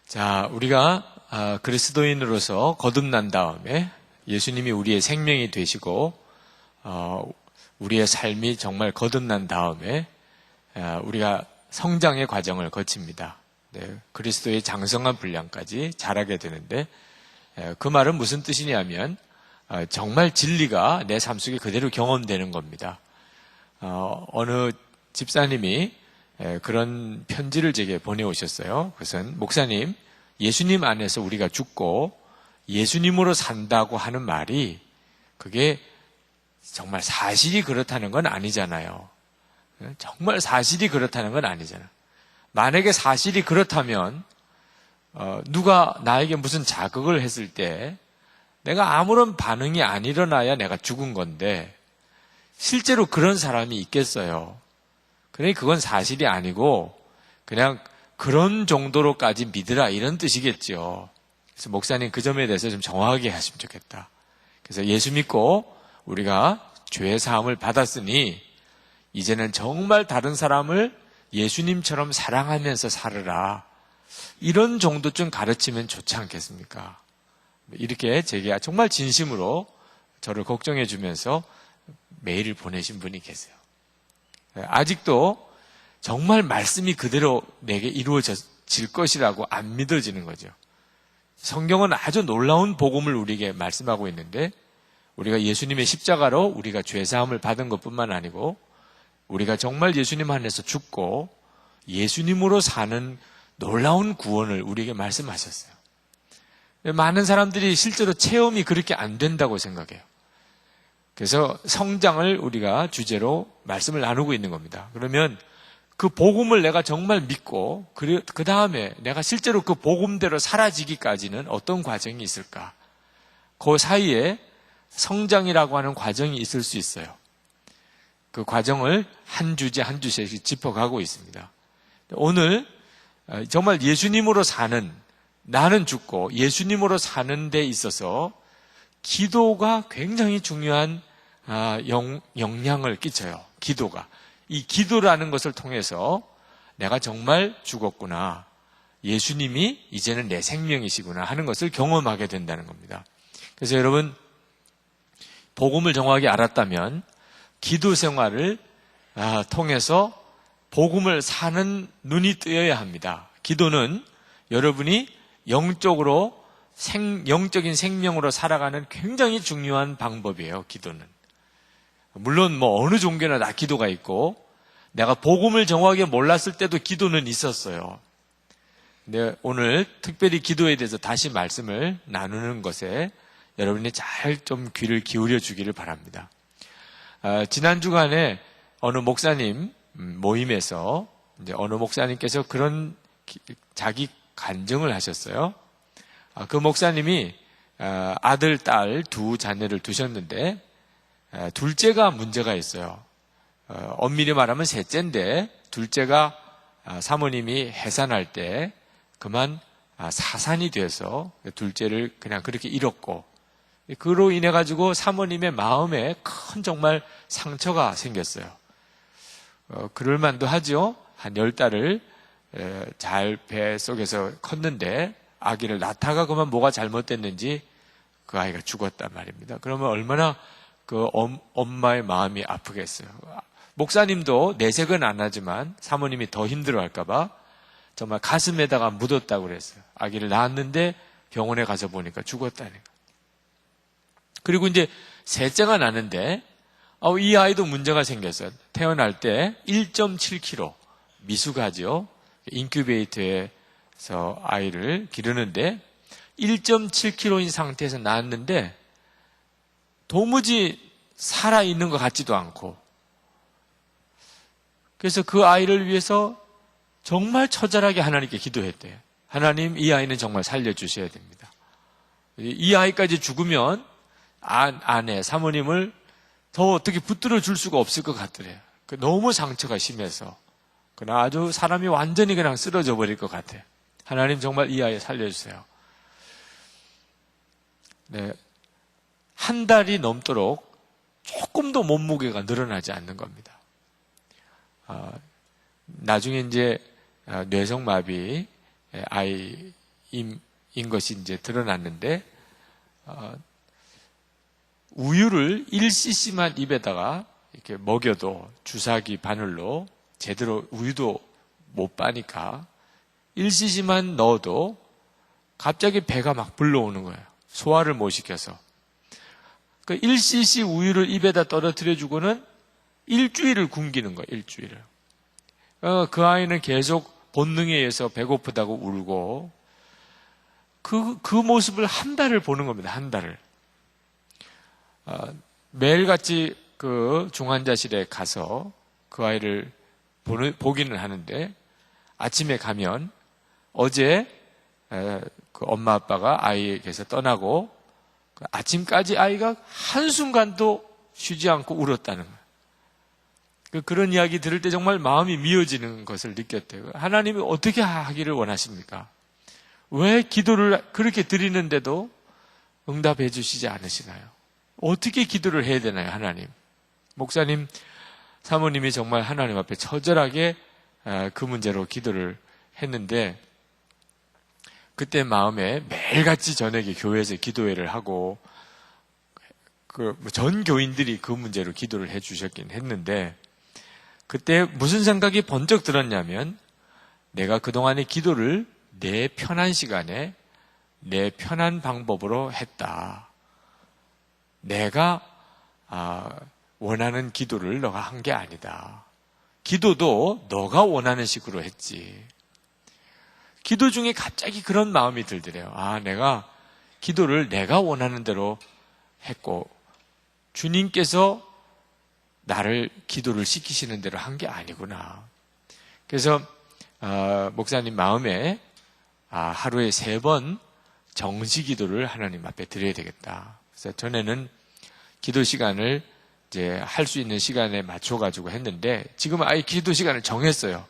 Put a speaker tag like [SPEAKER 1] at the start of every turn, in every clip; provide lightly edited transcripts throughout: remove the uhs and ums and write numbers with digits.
[SPEAKER 1] 자, 우리가 그리스도인으로서 거듭난 다음에 예수님이 우리의 생명이 되시고 우리의 삶이 정말 거듭난 다음에 우리가 성장의 과정을 거칩니다. 네, 그리스도의 장성한 분량까지 자라게 되는데 그 말은 무슨 뜻이냐면 정말 진리가 내 삶 속에 그대로 경험되는 겁니다. 어느 집사님이 그런 편지를 제게 보내오셨어요. 그것은 목사님, 예수님 안에서 우리가 죽고 예수님으로 산다고 하는 말이 그게 정말 사실이 그렇다는 건 아니잖아요. 정말 사실이 그렇다는 건 아니잖아요. 만약에 사실이 그렇다면 누가 나에게 무슨 자극을 했을 때 내가 아무런 반응이 안 일어나야 내가 죽은 건데 실제로 그런 사람이 있겠어요. 그러니 그건 사실이 아니고 그냥 그런 정도로까지 믿으라 이런 뜻이겠죠. 그래서 목사님 그 점에 대해서 좀 정확하게 하시면 좋겠다. 그래서 예수 믿고 우리가 죄의 사함을 받았으니 이제는 정말 다른 사람을 예수님처럼 사랑하면서 살으라. 이런 정도쯤 가르치면 좋지 않겠습니까? 이렇게 제게 정말 진심으로 저를 걱정해 주면서 메일을 보내신 분이 계세요. 아직도 정말 말씀이 그대로 내게 이루어질 것이라고 안 믿어지는 거죠. 성경은 아주 놀라운 복음을 우리에게 말씀하고 있는데 우리가 예수님의 십자가로 우리가 죄사함을 받은 것뿐만 아니고 우리가 정말 예수님 안에서 죽고 예수님으로 사는 놀라운 구원을 우리에게 말씀하셨어요. 많은 사람들이 실제로 체험이 그렇게 안 된다고 생각해요. 그래서 성장을 우리가 주제로 말씀을 나누고 있는 겁니다. 그러면 그 복음을 내가 정말 믿고 그 다음에 내가 실제로 그 복음대로 사라지기까지는 어떤 과정이 있을까? 그 사이에 성장이라고 하는 과정이 있을 수 있어요. 그 과정을 한 주제 한 주제씩 짚어가고 있습니다. 오늘 정말 예수님으로 사는, 나는 죽고 예수님으로 사는 데 있어서 기도가 굉장히 중요한 영향을 끼쳐요. 기도가. 이 기도라는 것을 통해서 내가 정말 죽었구나. 예수님이 이제는 내 생명이시구나 하는 것을 경험하게 된다는 겁니다. 그래서 여러분, 복음을 정확히 알았다면 기도 생활을 통해서 복음을 사는 눈이 뜨여야 합니다. 기도는 여러분이 영적으로 영적인 생명으로 살아가는 굉장히 중요한 방법이에요. 기도는. 물론 어느 종교나 다 기도가 있고 내가 복음을 정확하게 몰랐을 때도 기도는 있었어요. 근데 오늘 특별히 기도에 대해서 다시 말씀을 나누는 것에 여러분이 잘 좀 귀를 기울여 주기를 바랍니다. 지난 주간에 어느 목사님 모임에서 이제 어느 목사님께서 그런 자기 간증을 하셨어요. 그 목사님이 아들, 딸 두 자녀를 두셨는데 둘째가 문제가 있어요. 엄밀히 말하면 셋째인데 둘째가 사모님이 해산할 때 그만 사산이 돼서 둘째를 그냥 그렇게 잃었고 그로 인해 가지고 사모님의 마음에 큰 정말 상처가 생겼어요. 그럴 만도 하죠. 한 10달을 잘 배 속에서 컸는데 아기를 낳다가 그만 뭐가 잘못됐는지 그 아이가 죽었단 말입니다. 그러면 얼마나 그 엄마의 마음이 아프겠어요. 목사님도 내색은 안 하지만 사모님이 더 힘들어할까봐 정말 가슴에다가 묻었다고 그랬어요. 아기를 낳았는데 병원에 가서 보니까 죽었다니까. 그리고 이제 셋째가 나는데 이 아이도 문제가 생겼어요. 태어날 때 1.7kg 미숙하죠. 인큐베이터에서 아이를 기르는데 1.7kg인 상태에서 낳았는데 도무지 살아있는 것 같지도 않고 그래서 그 아이를 위해서 정말 처절하게 하나님께 기도했대요. 하나님, 이 아이는 정말 살려주셔야 됩니다. 이 아이까지 죽으면 아내, 사모님을 더 어떻게 붙들어 줄 수가 없을 것 같더래요. 너무 상처가 심해서 그냥 아주 사람이 완전히 그냥 쓰러져 버릴 것 같아요. 하나님 정말 이 아이 살려주세요. 네, 한 달이 넘도록 조금도 몸무게가 늘어나지 않는 겁니다. 나중에 이제 뇌성마비 아이 것이 이제 드러났는데, 우유를 1cc만 입에다가 이렇게 먹여도 주사기 바늘로 제대로 우유도 못 빠니까 1cc만 넣어도 갑자기 배가 막 불러오는 거예요. 소화를 못 시켜서. 그 1cc 우유를 입에다 떨어뜨려 주고는 일주일을 굶기는 거예요. 일주일을. 그 아이는 계속 본능에 의해서 배고프다고 울고 그 모습을 한 달을 보는 겁니다. 한 달을. 매일같이 그 중환자실에 가서 그 아이를 보기는 하는데 아침에 가면 어제 그 엄마 아빠가 아이에게서 떠나고 아침까지 아이가 한순간도 쉬지 않고 울었다는 거예요. 그런 이야기 들을 때 정말 마음이 미어지는 것을 느꼈대요. 하나님이 어떻게 하기를 원하십니까? 왜 기도를 그렇게 드리는데도 응답해 주시지 않으시나요? 어떻게 기도를 해야 되나요, 하나님? 목사님, 사모님이 정말 하나님 앞에 처절하게 그 문제로 기도를 했는데 그때 마음에 매일같이 저녁에 교회에서 기도회를 하고 전 교인들이 그 문제로 기도를 해 주셨긴 했는데 그때 무슨 생각이 번쩍 들었냐면 내가 그동안의 기도를 내 편한 시간에 내 편한 방법으로 했다. 내가 원하는 기도를 너가 한 게 아니다. 기도도 너가 원하는 식으로 했지. 기도 중에 갑자기 그런 마음이 들더래요. 내가 기도를 내가 원하는 대로 했고 주님께서 나를 기도를 시키시는 대로 한 게 아니구나. 그래서 목사님 마음에 하루에 3번 정시 기도를 하나님 앞에 드려야 되겠다. 그래서 전에는 기도 시간을 이제 할 수 있는 시간에 맞춰가지고 했는데 지금은 아예 기도 시간을 정했어요.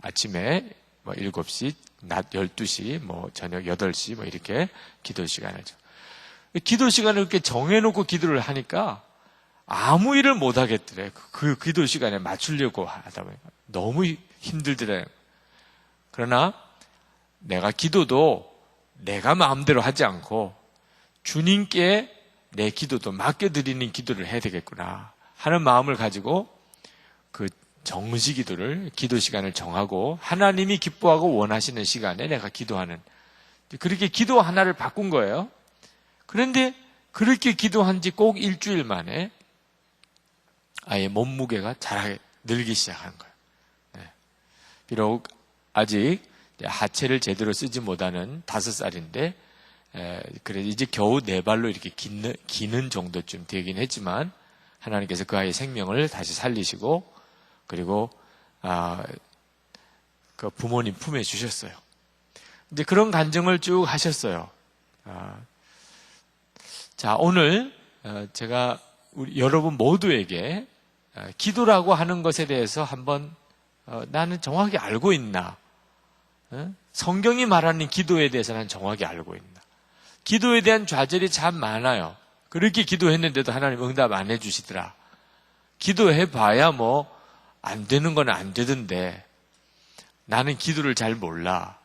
[SPEAKER 1] 아침에 7시, 낮 12시, 저녁 8시 이렇게 기도 시간을 기도 시간을 이렇게 정해놓고 기도를 하니까 아무 일을 못 하겠더래. 그 기도 시간에 맞추려고 하다 보니까 너무 힘들더래. 그러나 내가 기도도 내가 마음대로 하지 않고 주님께 내 기도도 맡겨드리는 기도를 해야 되겠구나 하는 마음을 가지고 그 정시 기도를, 기도 시간을 정하고 하나님이 기뻐하고 원하시는 시간에 내가 기도하는, 그렇게 기도 하나를 바꾼 거예요. 그런데 그렇게 기도한 지 꼭 일주일 만에 아예 몸무게가 자라게 늘기 시작한 거예요. 네. 비록 아직 하체를 제대로 쓰지 못하는 5살인데 그래 이제 겨우 4발로 이렇게 기는 정도쯤 되긴 했지만 하나님께서 그 아이의 생명을 다시 살리시고 그리고 그 부모님 품에 주셨어요. 이제 그런 간증을 쭉 하셨어요. 자, 오늘 제가 우리 여러분 모두에게 기도라고 하는 것에 대해서 한번 나는 정확히 알고 있나? 성경이 말하는 기도에 대해서 난 정확히 알고 있나? 기도에 대한 좌절이 참 많아요. 그렇게 기도했는데도 하나님 응답 안 해주시더라. 기도해봐야 안 되는 건 안 되던데 나는 기도를 잘 몰라.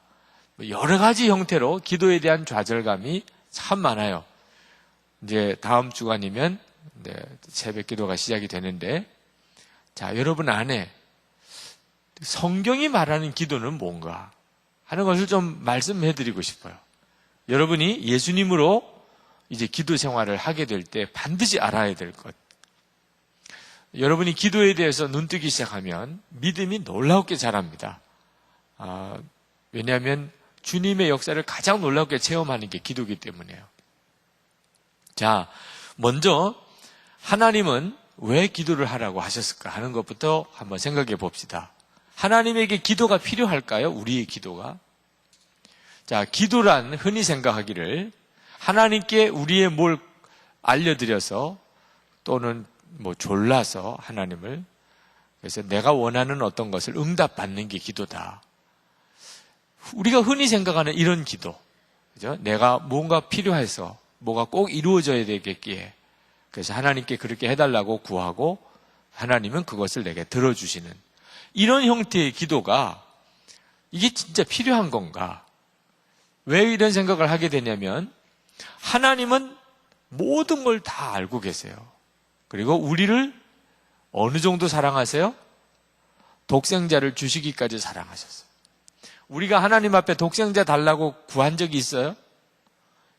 [SPEAKER 1] 여러 가지 형태로 기도에 대한 좌절감이 참 많아요. 이제 다음 주간이면 새벽 기도가 시작이 되는데, 자, 여러분 안에 성경이 말하는 기도는 뭔가 하는 것을 좀 말씀해 드리고 싶어요. 여러분이 예수님으로 이제 기도 생활을 하게 될 때 반드시 알아야 될 것. 여러분이 기도에 대해서 눈뜨기 시작하면 믿음이 놀랍게 자랍니다. 왜냐하면 주님의 역사를 가장 놀랍게 체험하는 게 기도이기 때문이에요. 자, 먼저 하나님은 왜 기도를 하라고 하셨을까 하는 것부터 한번 생각해 봅시다. 하나님에게 기도가 필요할까요? 우리의 기도가? 자, 기도란 흔히 생각하기를 하나님께 우리의 뭘 알려드려서 또는 졸라서 하나님을, 그래서 내가 원하는 어떤 것을 응답받는 게 기도다. 우리가 흔히 생각하는 이런 기도, 그죠? 내가 뭔가 필요해서 뭐가 꼭 이루어져야 되겠기에 그래서 하나님께 그렇게 해달라고 구하고 하나님은 그것을 내게 들어주시는 이런 형태의 기도가 이게 진짜 필요한 건가? 왜 이런 생각을 하게 되냐면 하나님은 모든 걸 다 알고 계세요. 그리고 우리를 어느 정도 사랑하세요? 독생자를 주시기까지 사랑하셨어요. 우리가 하나님 앞에 독생자 달라고 구한 적이 있어요?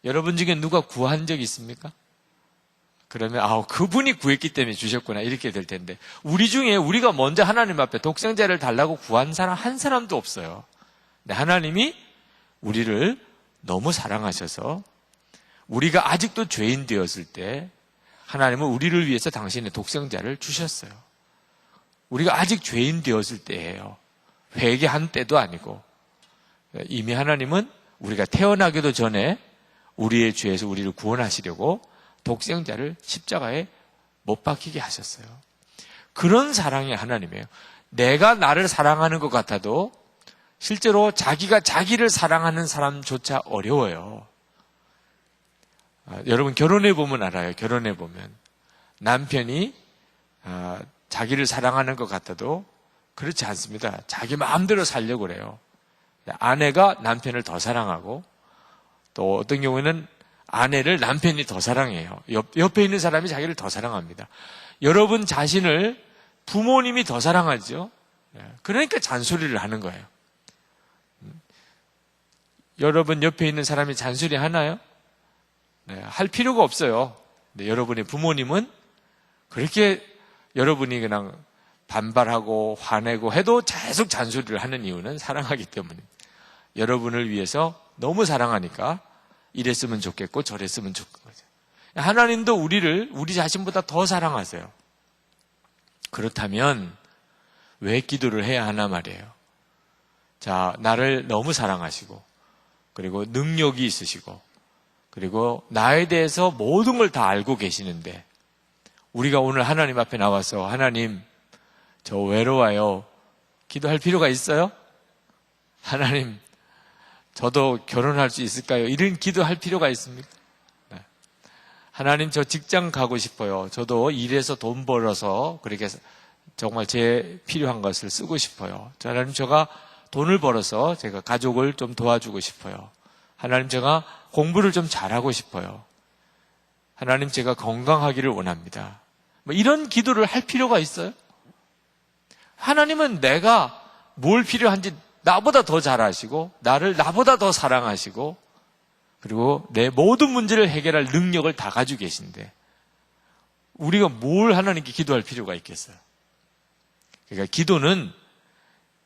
[SPEAKER 1] 여러분 중에 누가 구한 적이 있습니까? 그러면 그분이 구했기 때문에 주셨구나 이렇게 될 텐데, 우리 중에 우리가 먼저 하나님 앞에 독생자를 달라고 구한 사람 한 사람도 없어요. 근데 하나님이 우리를 너무 사랑하셔서 우리가 아직도 죄인 되었을 때 하나님은 우리를 위해서 당신의 독생자를 주셨어요. 우리가 아직 죄인 되었을 때예요. 회개한 때도 아니고. 이미 하나님은 우리가 태어나기도 전에 우리의 죄에서 우리를 구원하시려고 독생자를 십자가에 못 박히게 하셨어요. 그런 사랑이 하나님이에요. 내가 나를 사랑하는 것 같아도 실제로 자기가 자기를 사랑하는 사람조차 어려워요. 여러분 결혼해 보면 알아요. 결혼해 보면 남편이 자기를 사랑하는 것 같아도 그렇지 않습니다. 자기 마음대로 살려고 그래요. 아내가 남편을 더 사랑하고, 또 어떤 경우에는 아내를 남편이 더 사랑해요. 옆에 있는 사람이 자기를 더 사랑합니다. 여러분 자신을 부모님이 더 사랑하죠. 그러니까 잔소리를 하는 거예요. 여러분 옆에 있는 사람이 잔소리 하나요? 할 필요가 없어요. 근데 여러분의 부모님은 그렇게 여러분이 그냥 반발하고 화내고 해도 계속 잔소리를 하는 이유는 사랑하기 때문입니다. 여러분을 위해서 너무 사랑하니까 이랬으면 좋겠고 저랬으면 좋겠고. 하나님도 우리를 우리 자신보다 더 사랑하세요. 그렇다면 왜 기도를 해야 하나 말이에요. 자, 나를 너무 사랑하시고, 그리고 능력이 있으시고, 그리고 나에 대해서 모든 걸 다 알고 계시는데 우리가 오늘 하나님 앞에 나와서 하나님 저 외로워요 기도할 필요가 있어요? 하나님 저도 결혼할 수 있을까요? 이런 기도할 필요가 있습니까? 네. 하나님 저 직장 가고 싶어요. 저도 일해서 돈 벌어서 그렇게 정말 제 필요한 것을 쓰고 싶어요. 하나님 제가 돈을 벌어서 제가 가족을 좀 도와주고 싶어요. 하나님 제가 공부를 좀 잘하고 싶어요. 하나님 제가 건강하기를 원합니다. 이런 기도를 할 필요가 있어요? 하나님은 내가 뭘 필요한지 나보다 더 잘 아시고 나를 나보다 더 사랑하시고 그리고 내 모든 문제를 해결할 능력을 다 가지고 계신데 우리가 뭘 하나님께 기도할 필요가 있겠어요? 그러니까 기도는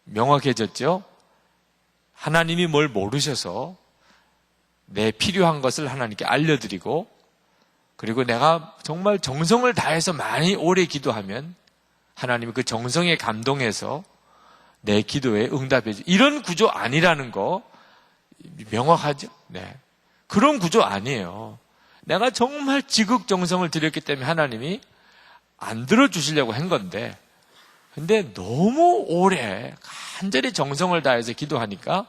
[SPEAKER 1] 명확해졌죠? 하나님이 뭘 모르셔서 내 필요한 것을 하나님께 알려드리고 그리고 내가 정말 정성을 다해서 많이 오래 기도하면 하나님이 그 정성에 감동해서 내 기도에 응답해 주 이런 구조 아니라는 거 명확하죠? 네. 그런 구조 아니에요. 내가 정말 지극정성을 들였기 때문에 하나님이 안 들어주시려고 한 건데 근데 너무 오래 간절히 정성을 다해서 기도하니까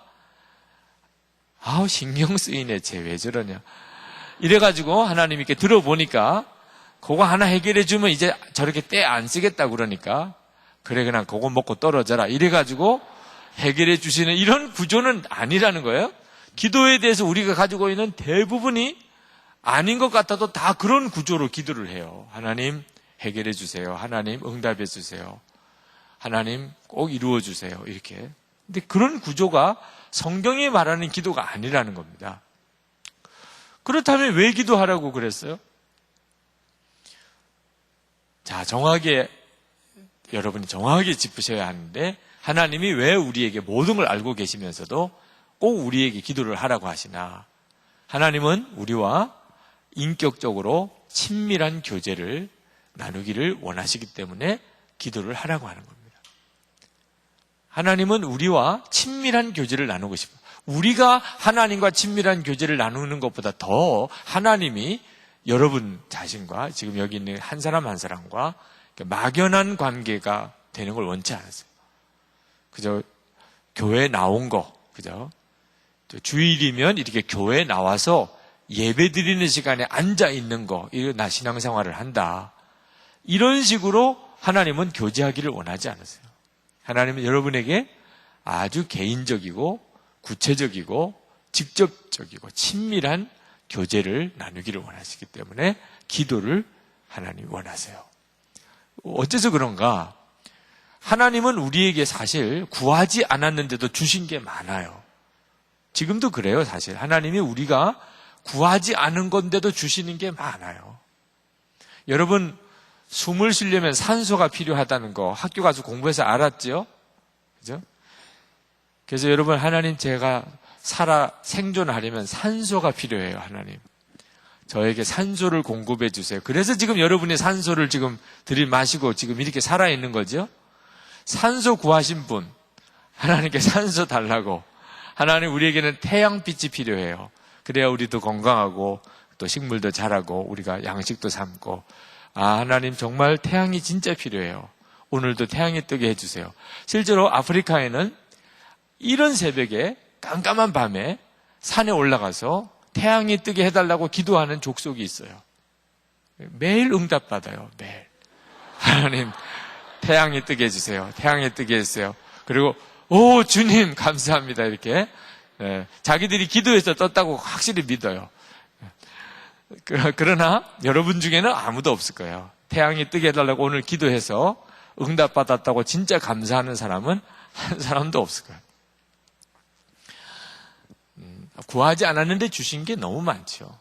[SPEAKER 1] 신경 쓰이네. 쟤 왜 저러냐. 이래가지고 하나님께 들어보니까 그거 하나 해결해 주면 이제 저렇게 때 안 쓰겠다 그러니까 그래 그냥 그거 먹고 떨어져라 이래가지고 해결해 주시는 이런 구조는 아니라는 거예요. 기도에 대해서 우리가 가지고 있는 대부분이 아닌 것 같아도 다 그런 구조로 기도를 해요. 하나님 해결해 주세요. 하나님 응답해 주세요. 하나님 꼭 이루어 주세요. 이렇게. 근데 그런 구조가 성경이 말하는 기도가 아니라는 겁니다. 그렇다면 왜 기도하라고 그랬어요? 자, 여러분이 정확하게 짚으셔야 하는데 하나님이 왜 우리에게 모든 걸 알고 계시면서도 꼭 우리에게 기도를 하라고 하시나? 하나님은 우리와 인격적으로 친밀한 교제를 나누기를 원하시기 때문에 기도를 하라고 하는 겁니다. 하나님은 우리와 친밀한 교제를 나누고 싶어요. 우리가 하나님과 친밀한 교제를 나누는 것보다 더 하나님이 여러분 자신과 지금 여기 있는 한 사람 한 사람과 막연한 관계가 되는 걸 원치 않았어요. 그저 교회에 나온 거, 그죠? 주일이면 이렇게 교회에 나와서 예배 드리는 시간에 앉아 있는 거, 이거 나 신앙생활을 한다. 이런 식으로 하나님은 교제하기를 원하지 않았어요. 하나님은 여러분에게 아주 개인적이고 구체적이고 직접적이고 친밀한 교제를 나누기를 원하시기 때문에 기도를 하나님이 원하세요. 어째서 그런가? 하나님은 우리에게 사실 구하지 않았는데도 주신 게 많아요. 지금도 그래요, 사실. 하나님이 우리가 구하지 않은 건데도 주시는 게 많아요. 여러분, 숨을 쉬려면 산소가 필요하다는 거 학교 가서 공부해서 알았죠? 그죠? 그래서 여러분, 하나님 제가 생존하려면 산소가 필요해요, 하나님. 저에게 산소를 공급해 주세요. 그래서 지금 여러분이 산소를 지금 들이마시고 지금 이렇게 살아있는 거죠? 산소 구하신 분, 하나님께 산소 달라고. 하나님 우리에게는 태양빛이 필요해요. 그래야 우리도 건강하고 또 식물도 자라고 우리가 양식도 삶고. 하나님 정말 태양이 진짜 필요해요. 오늘도 태양이 뜨게 해주세요. 실제로 아프리카에는 이른 새벽에 깜깜한 밤에 산에 올라가서 태양이 뜨게 해달라고 기도하는 족속이 있어요. 매일 응답받아요. 매일. 하나님 태양이 뜨게 해주세요. 태양이 뜨게 해주세요. 그리고 오 주님 감사합니다 이렇게 자기들이 기도해서 떴다고 확실히 믿어요. 그러나 여러분 중에는 아무도 없을 거예요. 태양이 뜨게 해달라고 오늘 기도해서 응답받았다고 진짜 감사하는 사람은 한 사람도 없을 거예요. 구하지 않았는데 주신 게 너무 많죠.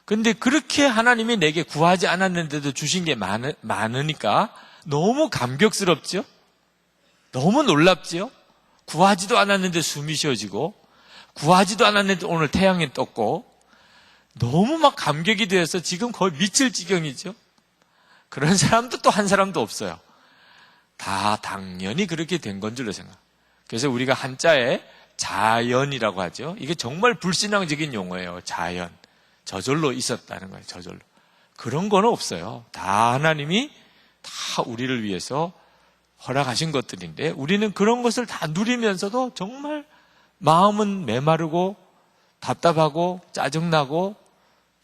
[SPEAKER 1] 근데 그렇게 하나님이 내게 구하지 않았는데도 주신 게 많으니까 너무 감격스럽죠? 너무 놀랍죠? 구하지도 않았는데 숨이 쉬어지고 구하지도 않았는데 오늘 태양이 떴고 너무 막 감격이 되어서 지금 거의 미칠 지경이죠. 그런 사람도 또 한 사람도 없어요. 다 당연히 그렇게 된 건 줄로 생각. 그래서 우리가 한자에 자연이라고 하죠. 이게 정말 불신앙적인 용어예요. 자연. 저절로 있었다는 거예요. 저절로. 그런 건 없어요. 다 하나님이 다 우리를 위해서 허락하신 것들인데 우리는 그런 것을 다 누리면서도 정말 마음은 메마르고 답답하고 짜증나고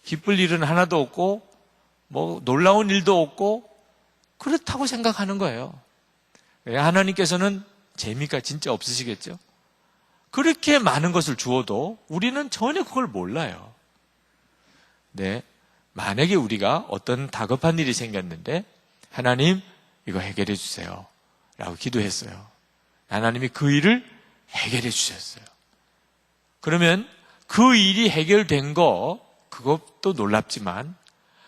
[SPEAKER 1] 기쁠 일은 하나도 없고 뭐 놀라운 일도 없고 그렇다고 생각하는 거예요. 하나님께서는 재미가 진짜 없으시겠죠? 그렇게 많은 것을 주어도 우리는 전혀 그걸 몰라요. 네, 만약에 우리가 어떤 다급한 일이 생겼는데 하나님 이거 해결해 주세요 라고 기도했어요. 하나님이 그 일을 해결해 주셨어요. 그러면 그 일이 해결된 거 그것도 놀랍지만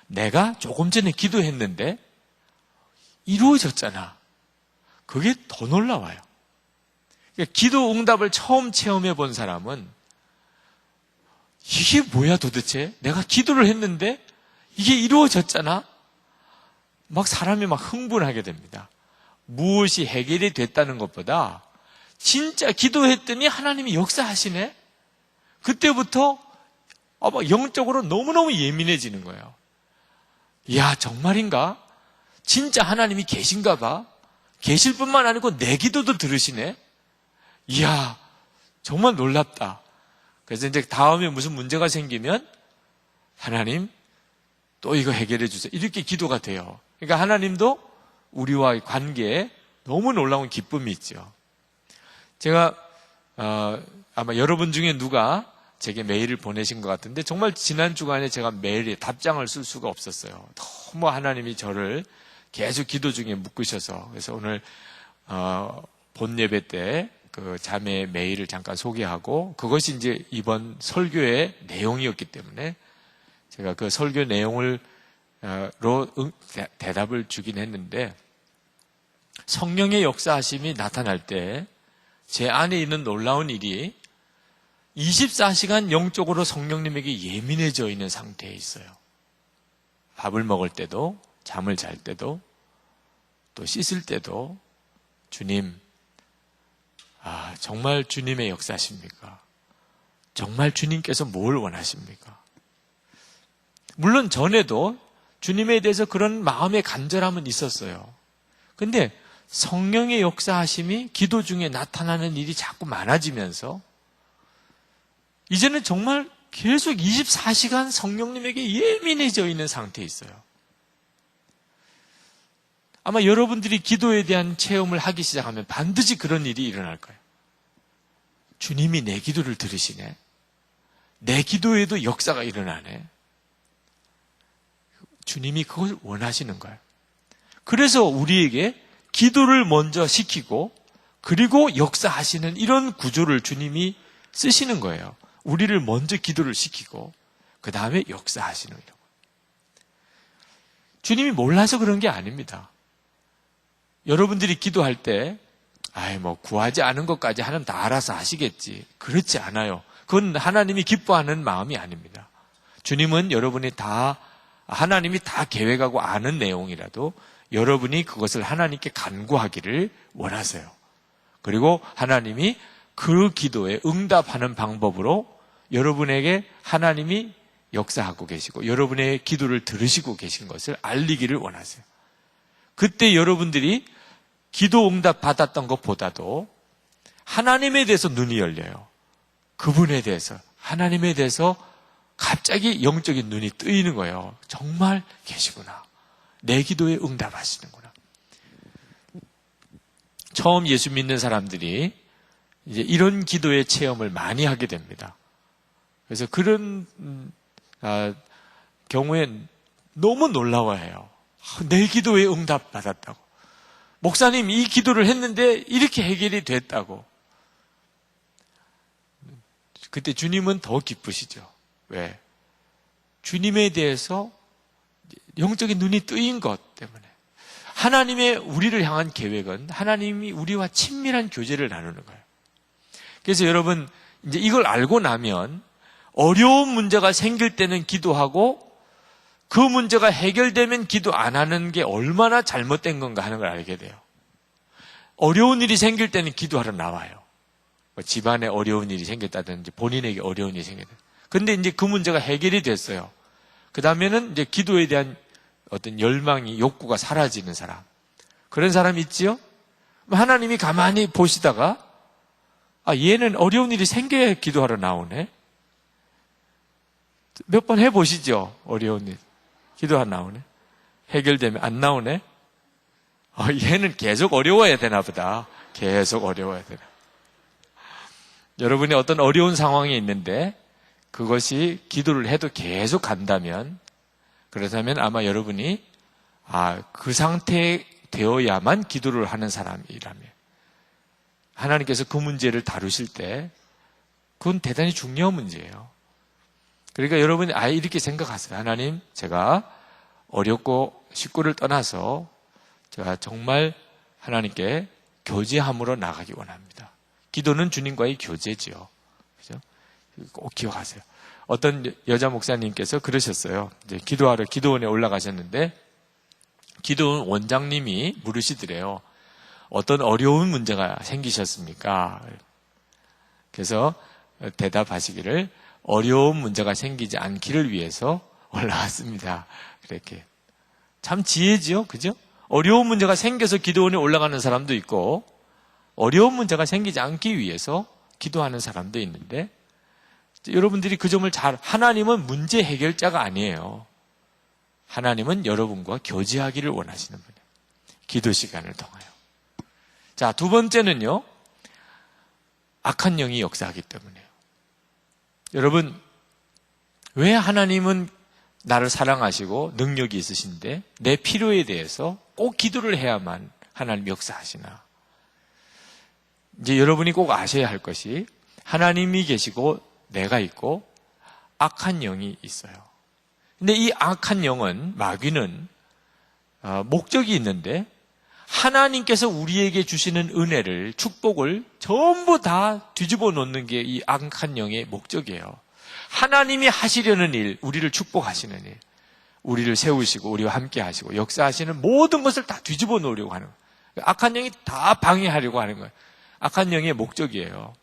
[SPEAKER 1] 내가 조금 전에 기도했는데 이루어졌잖아. 그게 더 놀라워요. 기도 응답을 처음 체험해 본 사람은 이게 뭐야 도대체? 내가 기도를 했는데 이게 이루어졌잖아? 막 사람이 막 흥분하게 됩니다. 무엇이 해결이 됐다는 것보다 진짜 기도했더니 하나님이 역사하시네? 그때부터 영적으로 너무너무 예민해지는 거예요. 이야, 정말인가? 진짜 하나님이 계신가 봐. 계실 뿐만 아니고 내 기도도 들으시네? 이야, 정말 놀랍다. 그래서 이제 다음에 무슨 문제가 생기면 하나님 또 이거 해결해 주세요. 이렇게 기도가 돼요. 그러니까 하나님도 우리와의 관계에 너무 놀라운 기쁨이 있죠. 제가 아마 여러분 중에 누가 제게 메일을 보내신 것 같은데 정말 지난 주간에 제가 메일에 답장을 쓸 수가 없었어요. 너무 하나님이 저를 계속 기도 중에 묶으셔서 그래서 오늘 본 예배 때 그 자매의 메일을 잠깐 소개하고 그것이 이제 이번 설교의 내용이었기 때문에 제가 그 설교 내용으로 대답을 주긴 했는데 성령의 역사하심이 나타날 때 제 안에 있는 놀라운 일이 24시간 영적으로 성령님에게 예민해져 있는 상태에 있어요. 밥을 먹을 때도 잠을 잘 때도 또 씻을 때도 주님, 정말 주님의 역사십니까? 정말 주님께서 뭘 원하십니까? 물론 전에도 주님에 대해서 그런 마음의 간절함은 있었어요. 근데 성령의 역사하심이 기도 중에 나타나는 일이 자꾸 많아지면서 이제는 정말 계속 24시간 성령님에게 예민해져 있는 상태에 있어요. 아마 여러분들이 기도에 대한 체험을 하기 시작하면 반드시 그런 일이 일어날 거예요. 주님이 내 기도를 들으시네. 내 기도에도 역사가 일어나네. 주님이 그걸 원하시는 거예요. 그래서 우리에게 기도를 먼저 시키고 그리고 역사하시는 이런 구조를 주님이 쓰시는 거예요. 우리를 먼저 기도를 시키고 그 다음에 역사하시는 거예요. 주님이 몰라서 그런 게 아닙니다. 여러분들이 기도할 때 구하지 않은 것까지 하나님 다 알아서 하시겠지. 그렇지 않아요. 그건 하나님이 기뻐하는 마음이 아닙니다. 주님은 하나님이 다 계획하고 아는 내용이라도 여러분이 그것을 하나님께 간구하기를 원하세요. 그리고 하나님이 그 기도에 응답하는 방법으로 여러분에게 하나님이 역사하고 계시고 여러분의 기도를 들으시고 계신 것을 알리기를 원하세요. 그때 여러분들이 기도 응답 받았던 것보다도 하나님에 대해서 눈이 열려요. 그분에 대해서, 하나님에 대해서 갑자기 영적인 눈이 뜨이는 거예요. 정말 계시구나. 내 기도에 응답하시는구나. 처음 예수 믿는 사람들이 이제 이런 기도의 체험을 많이 하게 됩니다. 그래서 그런 경우에 너무 놀라워해요. 내 기도에 응답 받았다고. 목사님 이 기도를 했는데 이렇게 해결이 됐다고. 그때 주님은 더 기쁘시죠. 왜? 주님에 대해서 영적인 눈이 뜨인 것 때문에. 하나님의 우리를 향한 계획은 하나님이 우리와 친밀한 교제를 나누는 거예요. 그래서 여러분 이제 이걸 알고 나면 어려운 문제가 생길 때는 기도하고 그 문제가 해결되면 기도 안 하는 게 얼마나 잘못된 건가 하는 걸 알게 돼요. 어려운 일이 생길 때는 기도하러 나와요. 집안에 어려운 일이 생겼다든지 본인에게 어려운 일이 생겼다. 근데 이제 그 문제가 해결이 됐어요. 그 다음에는 이제 기도에 대한 어떤 열망이, 욕구가 사라지는 사람. 그런 사람 있지요? 하나님이 가만히 보시다가 얘는 어려운 일이 생겨야 기도하러 나오네. 몇 번 해보시죠. 어려운 일. 기도하러 나오네. 해결되면 안 나오네. 얘는 계속 어려워야 되나 보다. 계속 어려워야 되나. 여러분이 어떤 어려운 상황이 있는데 그것이 기도를 해도 계속 간다면, 그렇다면 아마 여러분이 그 상태에 되어야만 기도를 하는 사람이라면 하나님께서 그 문제를 다루실 때 그건 대단히 중요한 문제예요. 그러니까 여러분이 이렇게 생각하세요. 하나님, 제가 어렵고 식구를 떠나서 제가 정말 하나님께 교제함으로 나가기 원합니다. 기도는 주님과의 교제지요. 그죠? 꼭 기억하세요. 어떤 여자 목사님께서 그러셨어요. 이제 기도하러 기도원에 올라가셨는데 기도원 원장님이 물으시더래요. 어떤 어려운 문제가 생기셨습니까? 그래서 대답하시기를 어려운 문제가 생기지 않기를 위해서 올라왔습니다. 그렇게. 참 지혜지요? 그죠? 어려운 문제가 생겨서 기도원에 올라가는 사람도 있고 어려운 문제가 생기지 않기 위해서 기도하는 사람도 있는데 여러분들이 그 점을 하나님은 문제 해결자가 아니에요. 하나님은 여러분과 교제하기를 원하시는 분이에요. 기도 시간을 통하여. 자, 두 번째는요. 악한 영이 역사하기 때문에요. 여러분, 왜 하나님은 나를 사랑하시고 능력이 있으신데 내 필요에 대해서 꼭 기도를 해야만 하나님 역사하시나? 이제 여러분이 꼭 아셔야 할 것이 하나님이 계시고 내가 있고 악한 영이 있어요. 근데 이 악한 영은, 마귀는 목적이 있는데 하나님께서 우리에게 주시는 은혜를, 축복을 전부 다 뒤집어 놓는 게 이 악한 영의 목적이에요. 하나님이 하시려는 일, 우리를 축복하시는 일, 우리를 세우시고 우리와 함께 하시고 역사하시는 모든 것을 다 뒤집어 놓으려고 하는 거예요. 악한 영이 다 방해하려고 하는 거예요. 악한 영의 목적이에요.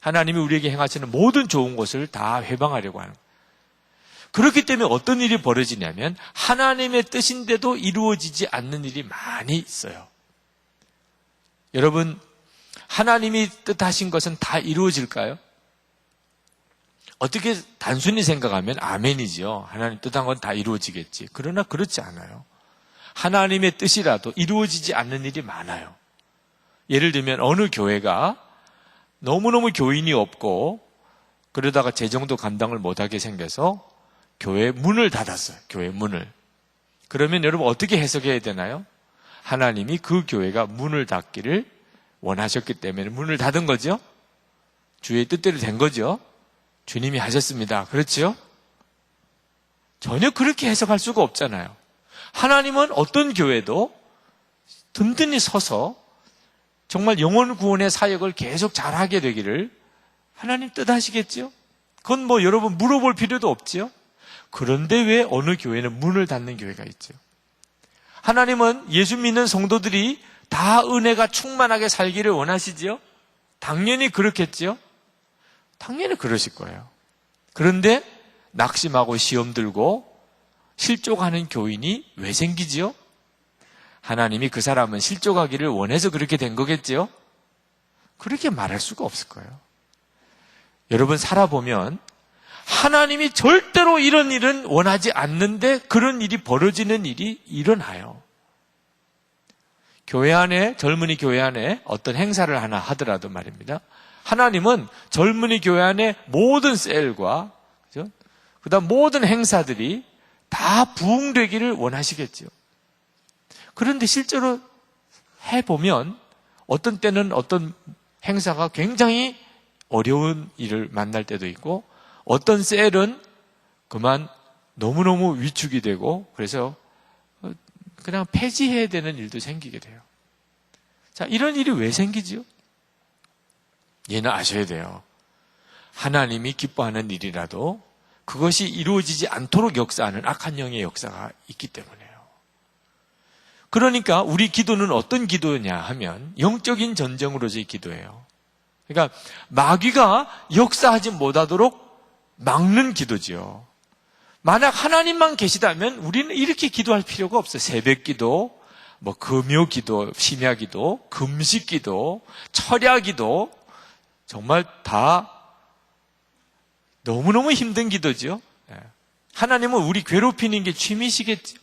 [SPEAKER 1] 하나님이 우리에게 행하시는 모든 좋은 것을 다 회방하려고 하는 거예요. 그렇기 때문에 어떤 일이 벌어지냐면 하나님의 뜻인데도 이루어지지 않는 일이 많이 있어요. 여러분, 하나님이 뜻하신 것은 다 이루어질까요? 어떻게 단순히 생각하면 아멘이지요. 하나님 뜻한 건 다 이루어지겠지. 그러나 그렇지 않아요. 하나님의 뜻이라도 이루어지지 않는 일이 많아요. 예를 들면 어느 교회가 너무너무 교인이 없고 그러다가 재정도 감당을 못하게 생겨서 교회 문을 닫았어요. 교회 문을. 그러면 여러분 어떻게 해석해야 되나요? 하나님이 그 교회가 문을 닫기를 원하셨기 때문에 문을 닫은 거죠. 주의 뜻대로 된 거죠. 주님이 하셨습니다. 그렇죠? 전혀 그렇게 해석할 수가 없잖아요. 하나님은 어떤 교회도 든든히 서서 정말 영혼 구원의 사역을 계속 잘하게 되기를 하나님 뜻하시겠죠? 그건 뭐 여러분 물어볼 필요도 없죠? 그런데 왜 어느 교회는 문을 닫는 교회가 있죠? 하나님은 예수 믿는 성도들이 다 은혜가 충만하게 살기를 원하시지요? 당연히 그렇겠죠? 당연히 그러실 거예요. 그런데 낙심하고 시험 들고 실족하는 교인이 왜 생기지요? 하나님이 그 사람은 실족하기를 원해서 그렇게 된 거겠지요? 그렇게 말할 수가 없을 거예요. 여러분 살아보면 하나님이 절대로 이런 일은 원하지 않는데 그런 일이 벌어지는 일이 일어나요. 교회 안에, 젊은이 교회 안에 어떤 행사를 하나 하더라도 말입니다. 하나님은 젊은이 교회 안에 모든 셀과 그죠? 그다음 모든 행사들이 다 부흥되기를 원하시겠죠. 그런데 실제로 해보면 어떤 때는 어떤 행사가 굉장히 어려운 일을 만날 때도 있고 어떤 셀은 그만 너무너무 위축이 되고 그래서 그냥 폐지해야 되는 일도 생기게 돼요. 자, 이런 일이 왜 생기지요? 얘는 아셔야 돼요. 하나님이 기뻐하는 일이라도 그것이 이루어지지 않도록 역사하는 악한 영의 역사가 있기 때문에요. 그러니까 우리 기도는 어떤 기도냐 하면 영적인 전쟁으로서의 기도예요. 그러니까 마귀가 역사하지 못하도록 막는 기도지요. 만약 하나님만 계시다면 우리는 이렇게 기도할 필요가 없어요. 새벽 기도, 뭐 금요 기도, 심야 기도, 금식 기도, 철야 기도 정말 다 너무너무 힘든 기도죠. 하나님은 우리 괴롭히는 게 취미시겠죠.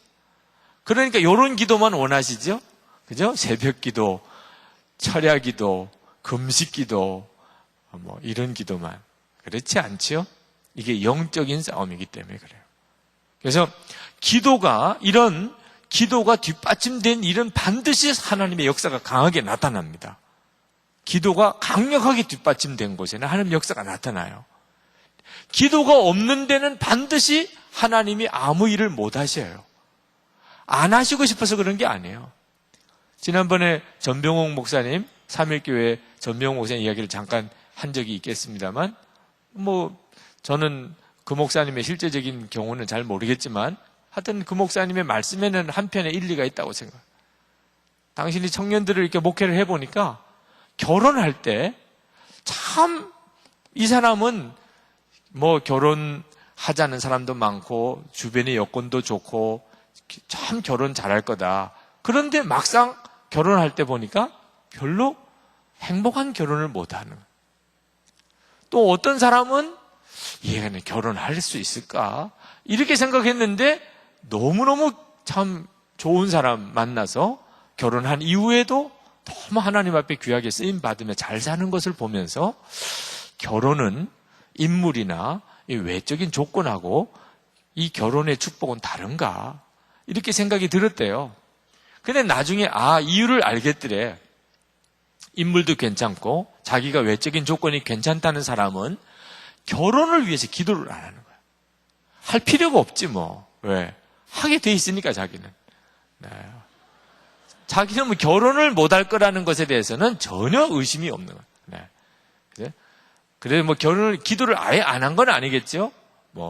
[SPEAKER 1] 그러니까 이런 기도만 원하시죠. 그죠? 새벽 기도, 철야 기도, 금식 기도, 뭐 이런 기도만. 그렇지 않죠? 이게 영적인 싸움이기 때문에 그래요. 그래서 이런 기도가 뒷받침된 일은 반드시 하나님의 역사가 강하게 나타납니다. 기도가 강력하게 뒷받침된 곳에는 하나님의 역사가 나타나요. 기도가 없는 데는 반드시 하나님이 아무 일을 못 하셔요. 안 하시고 싶어서 그런 게 아니에요. 지난번에 전병옥 목사님, 3일교회 전병옥 목사님 이야기를 잠깐 한 적이 있겠습니다만 저는 그 목사님의 실제적인 경우는 잘 모르겠지만 하여튼 그 목사님의 말씀에는 한편에 일리가 있다고 생각해요. 당신이 청년들을 이렇게 목회를 해보니까 결혼할 때 참 이 사람은 결혼하자는 사람도 많고 주변의 여건도 좋고 참 결혼 잘할 거다. 그런데 막상 결혼할 때 보니까 별로 행복한 결혼을 못하는. 또 어떤 사람은 얘는 결혼할 수 있을까? 이렇게 생각했는데 너무너무 참 좋은 사람 만나서 결혼한 이후에도 너무 하나님 앞에 귀하게 쓰임받으며 잘 사는 것을 보면서 결혼은 인물이나 외적인 조건하고 이 결혼의 축복은 다른가? 이렇게 생각이 들었대요. 근데 나중에 이유를 알겠더래. 인물도 괜찮고 자기가 외적인 조건이 괜찮다는 사람은 결혼을 위해서 기도를 안 하는 거야. 할 필요가 없지 뭐. 왜? 하게 돼 있으니까 자기는. 네. 자기는 결혼을 못할 거라는 것에 대해서는 전혀 의심이 없는 거야. 네. 그래 기도를 아예 안 한 건 아니겠죠?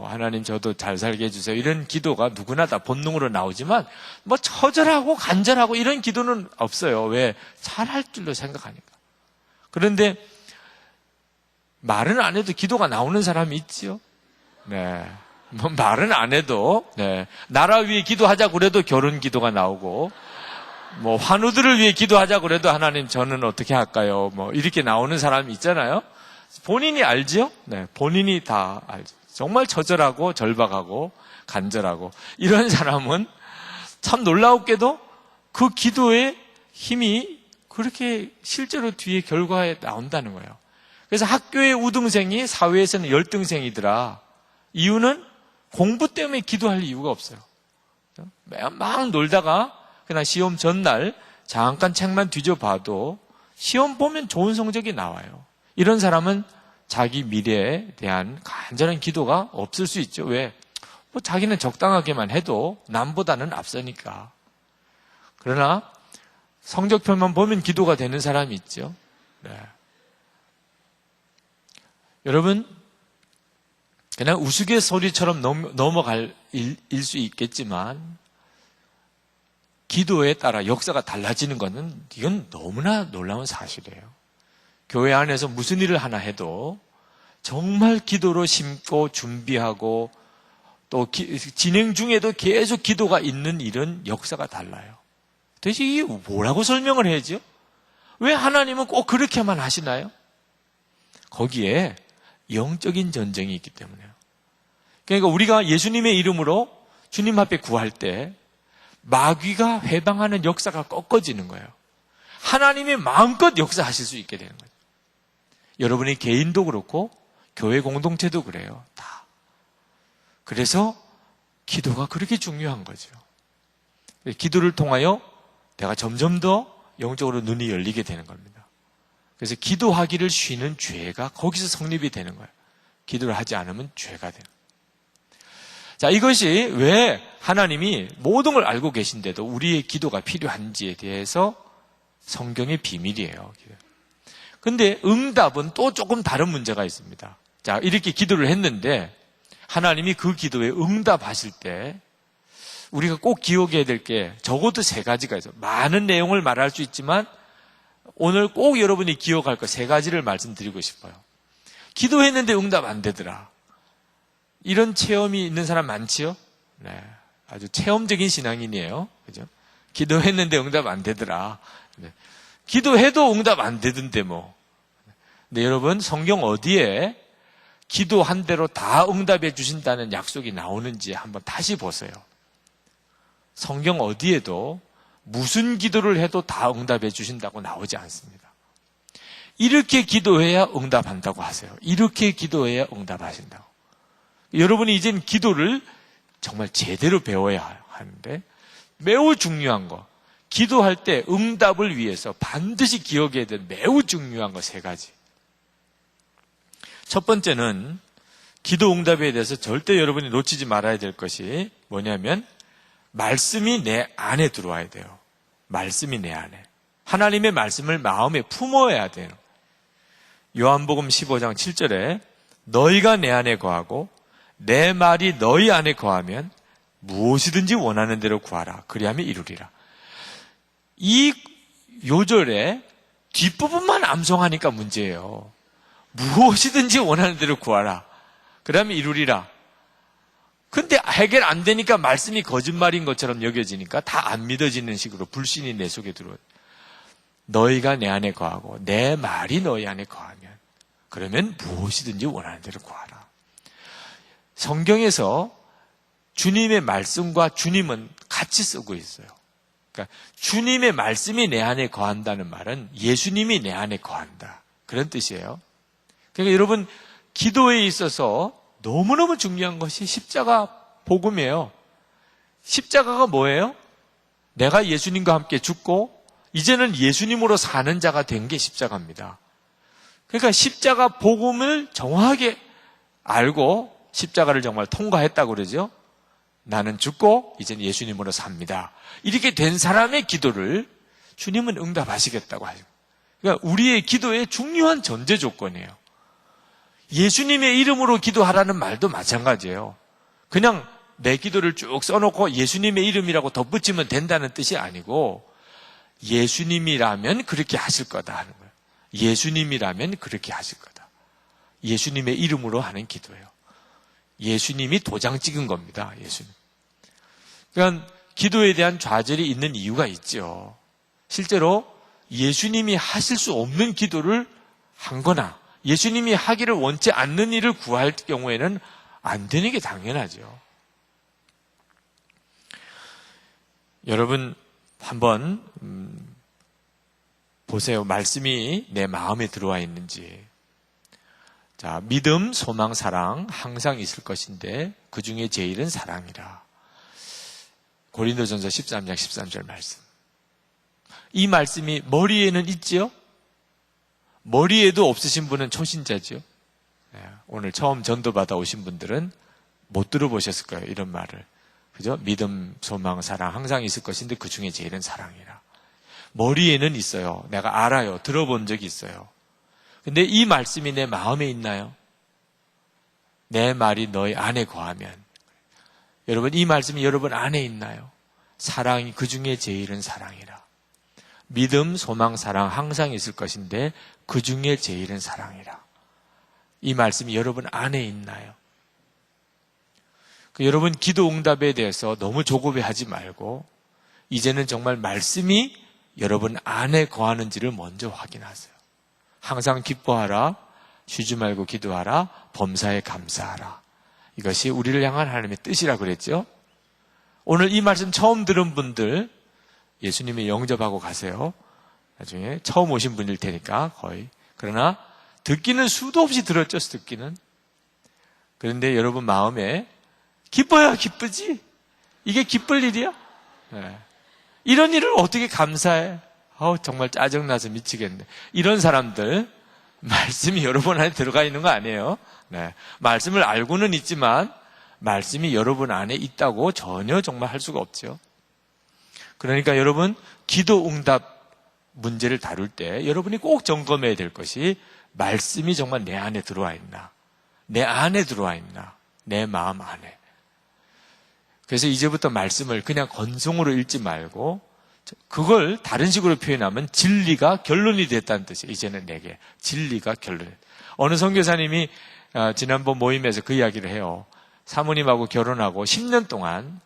[SPEAKER 1] 하나님 저도 잘 살게 해주세요. 이런 기도가 누구나 다 본능으로 나오지만 처절하고 간절하고 이런 기도는 없어요. 왜? 잘할 줄로 생각하니까. 그런데 말은 안 해도 기도가 나오는 사람이 있지요. 네. 말은 안 해도 나라 위해 기도하자고 그래도 결혼 기도가 나오고 환우들을 위해 기도하자고 그래도 하나님 저는 어떻게 할까요? 이렇게 나오는 사람이 있잖아요. 본인이 알죠? 네. 본인이 다 알죠. 정말 처절하고 절박하고 간절하고 이런 사람은 참 놀라웠게도 그 기도의 힘이 그렇게 실제로 뒤에 결과에 나온다는 거예요. 그래서 학교의 우등생이 사회에서는 열등생이더라. 이유는 공부 때문에 기도할 이유가 없어요. 막 놀다가 그냥 시험 전날 잠깐 책만 뒤져봐도 시험 보면 좋은 성적이 나와요. 이런 사람은 자기 미래에 대한 간절한 기도가 없을 수 있죠. 왜? 뭐 자기는 적당하게만 해도 남보다는 앞서니까. 그러나 성적표만 보면 기도가 되는 사람이 있죠. 네. 여러분, 그냥 우스갯소리처럼 넘어갈 일 수 있겠지만 기도에 따라 역사가 달라지는 것은 이건 너무나 놀라운 사실이에요. 교회 안에서 무슨 일을 하나 해도 정말 기도로 심고 준비하고 또 진행 중에도 계속 기도가 있는 일은 역사가 달라요. 도대체 이게 뭐라고 설명을 해야죠? 왜 하나님은 꼭 그렇게만 하시나요? 거기에 영적인 전쟁이 있기 때문에요. 그러니까 우리가 예수님의 이름으로 주님 앞에 구할 때 마귀가 회방하는 역사가 꺾어지는 거예요. 하나님이 마음껏 역사하실 수 있게 되는 거죠. 여러분의 개인도 그렇고 교회 공동체도 그래요. 다. 그래서 기도가 그렇게 중요한 거죠. 기도를 통하여 내가 점점 더 영적으로 눈이 열리게 되는 겁니다. 그래서 기도하기를 쉬는 죄가 거기서 성립이 되는 거예요. 기도를 하지 않으면 죄가 돼요. 자, 이것이 왜 하나님이 모든 걸 알고 계신데도 우리의 기도가 필요한지에 대해서 성경의 비밀이에요. 근데 응답은 또 조금 다른 문제가 있습니다. 자, 이렇게 기도를 했는데 하나님이 그 기도에 응답하실 때 우리가 꼭 기억해야 될 게 적어도 3가지가 있어요. 많은 내용을 말할 수 있지만 오늘 꼭 여러분이 기억할 거 3가지를 말씀드리고 싶어요. 기도했는데 응답 안 되더라. 이런 체험이 있는 사람 많지요? 네, 아주 체험적인 신앙인이에요. 그죠? 기도했는데 응답 안 되더라. 네. 기도해도 응답 안 되던데 뭐. 근데 여러분, 성경 어디에 기도한 대로 다 응답해 주신다는 약속이 나오는지 한번 다시 보세요. 성경 어디에도 무슨 기도를 해도 다 응답해 주신다고 나오지 않습니다. 이렇게 기도해야 응답한다고 하세요. 이렇게 기도해야 응답하신다고. 여러분이 이젠 기도를 정말 제대로 배워야 하는데 매우 중요한 거, 기도할 때 응답을 위해서 반드시 기억해야 될 매우 중요한 거 3가지. 첫 번째는 기도 응답에 대해서 절대 여러분이 놓치지 말아야 될 것이 뭐냐면 말씀이 내 안에 들어와야 돼요. 말씀이 내 안에. 하나님의 말씀을 마음에 품어야 돼요. 요한복음 15장 7절에 너희가 내 안에 거하고 내 말이 너희 안에 거하면 무엇이든지 원하는 대로 구하라. 그리하면 이루리라. 이 요절에 뒷부분만 암송하니까 문제예요. 무엇이든지 원하는 대로 구하라. 그러면 이루리라. 근데 해결 안 되니까 말씀이 거짓말인 것처럼 여겨지니까 다 안 믿어지는 식으로 불신이 내 속에 들어와요. 너희가 내 안에 거하고 내 말이 너희 안에 거하면 그러면 무엇이든지 원하는 대로 구하라. 성경에서 주님의 말씀과 주님은 같이 쓰고 있어요. 그러니까 주님의 말씀이 내 안에 거한다는 말은 예수님이 내 안에 거한다. 그런 뜻이에요. 그러니까 여러분, 기도에 있어서 너무너무 중요한 것이 십자가 복음이에요. 십자가가 뭐예요? 내가 예수님과 함께 죽고 이제는 예수님으로 사는 자가 된 게 십자가입니다. 그러니까 십자가 복음을 정확하게 알고 십자가를 정말 통과했다고 그러죠. 나는 죽고 이제는 예수님으로 삽니다. 이렇게 된 사람의 기도를 주님은 응답하시겠다고 하죠. 그러니까 우리의 기도의 중요한 전제 조건이에요. 예수님의 이름으로 기도하라는 말도 마찬가지예요. 그냥 내 기도를 쭉 써놓고 예수님의 이름이라고 덧붙이면 된다는 뜻이 아니고 예수님이라면 그렇게 하실 거다 하는 거예요. 예수님이라면 그렇게 하실 거다. 예수님의 이름으로 하는 기도예요. 예수님이 도장 찍은 겁니다. 예수님. 그러니까 기도에 대한 좌절이 있는 이유가 있죠. 실제로 예수님이 하실 수 없는 기도를 한 거나 예수님이 하기를 원치 않는 일을 구할 경우에는 안 되는 게 당연하죠. 여러분 한번 보세요. 말씀이 내 마음에 들어와 있는지. 자, 믿음, 소망, 사랑 항상 있을 것인데 그 중에 제일은 사랑이라. 고린도전서 13장 13절 말씀. 이 말씀이 머리에는 있지요? 머리에도 없으신 분은 초신자죠. 오늘 처음 전도받아 오신 분들은 못 들어보셨을 거예요. 이런 말을. 그죠? 믿음, 소망, 사랑 항상 있을 것인데 그 중에 제일은 사랑이라. 머리에는 있어요. 내가 알아요. 들어본 적이 있어요. 근데 이 말씀이 내 마음에 있나요? 내 말이 너희 안에 거하면. 여러분, 이 말씀이 여러분 안에 있나요? 사랑이 그 중에 제일은 사랑이라. 믿음, 소망, 사랑 항상 있을 것인데 그 중에 제일은 사랑이라. 이 말씀이 여러분 안에 있나요? 여러분 기도 응답에 대해서 너무 조급해하지 말고 이제는 정말 말씀이 여러분 안에 거하는지를 먼저 확인하세요. 항상 기뻐하라, 쉬지 말고 기도하라, 범사에 감사하라. 이것이 우리를 향한 하나님의 뜻이라 그랬죠. 오늘 이 말씀 처음 들은 분들 예수님이 영접하고 가세요. 나중에 처음 오신 분일 테니까 거의. 그러나 듣기는 수도 없이 들었죠. 듣기는. 그런데 여러분 마음에 기뻐야 기쁘지? 이게 기쁠 일이야? 네. 이런 일을 어떻게 감사해? 정말 짜증나서 미치겠네. 이런 사람들 말씀이 여러분 안에 들어가 있는 거 아니에요? 네. 말씀을 알고는 있지만 말씀이 여러분 안에 있다고 전혀 정말 할 수가 없죠. 그러니까 여러분 기도 응답 문제를 다룰 때 여러분이 꼭 점검해야 될 것이 말씀이 정말 내 안에 들어와 있나? 내 안에 들어와 있나? 내 마음 안에. 그래서 이제부터 말씀을 그냥 건성으로 읽지 말고 그걸 다른 식으로 표현하면 진리가 결론이 됐다는 뜻이에요. 이제는 내게 진리가 결론. 어느 선교사님이 지난번 모임에서 그 이야기를 해요. 사모님하고 결혼하고 10년 동안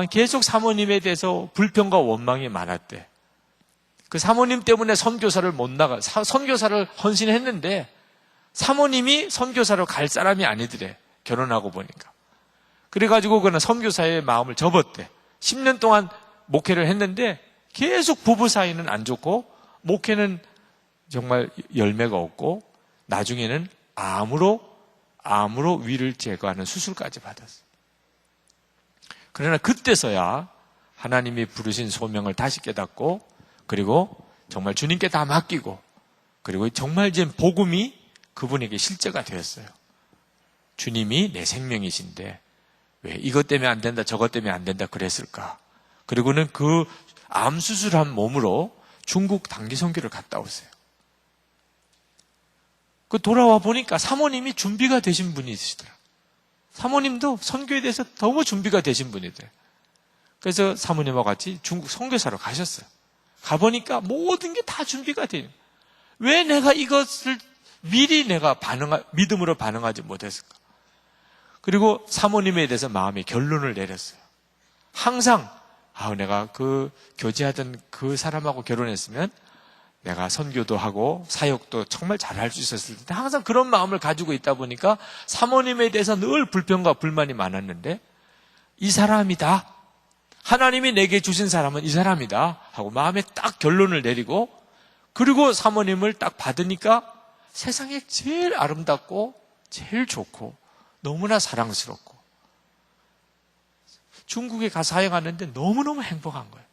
[SPEAKER 1] 계속 사모님에 대해서 불평과 원망이 많았대. 그 사모님 때문에 선교사를 못 나가, 선교사를 헌신했는데 사모님이 선교사로 갈 사람이 아니더래. 결혼하고 보니까. 그래가지고 그는 선교사의 마음을 접었대. 10년 동안 목회를 했는데 계속 부부 사이는 안 좋고 목회는 정말 열매가 없고 나중에는 암으로 위를 제거하는 수술까지 받았어요. 그러나 그때서야 하나님이 부르신 소명을 다시 깨닫고 그리고 정말 주님께 다 맡기고 그리고 정말 이제 복음이 그분에게 실제가 되었어요. 주님이 내 생명이신데 왜 이것 때문에 안 된다 저것 때문에 안 된다 그랬을까? 그리고는 그 암 수술한 몸으로 중국 단기 선교를 갔다 오세요. 그 돌아와 보니까 사모님이 준비가 되신 분이 있으시더라. 사모님도 선교에 대해서 너무 준비가 되신 분이더라. 그래서 사모님과 같이 중국 선교사로 가셨어요. 가보니까 모든 게 다 준비가 돼요. 왜 내가 이것을 미리 내가 믿음으로 반응하지 못했을까? 그리고 사모님에 대해서 마음의 결론을 내렸어요. 항상 내가 그 교제하던 그 사람하고 결혼했으면 내가 선교도 하고 사역도 정말 잘할 수 있었을 텐데 항상 그런 마음을 가지고 있다 보니까 사모님에 대해서 늘 불평과 불만이 많았는데 이 사람이다. 하나님이 내게 주신 사람은 이 사람이다 하고 마음에 딱 결론을 내리고 그리고 사모님을 딱 받으니까 세상에 제일 아름답고 제일 좋고 너무나 사랑스럽고 중국에 가서 사역하는데 너무너무 행복한 거예요.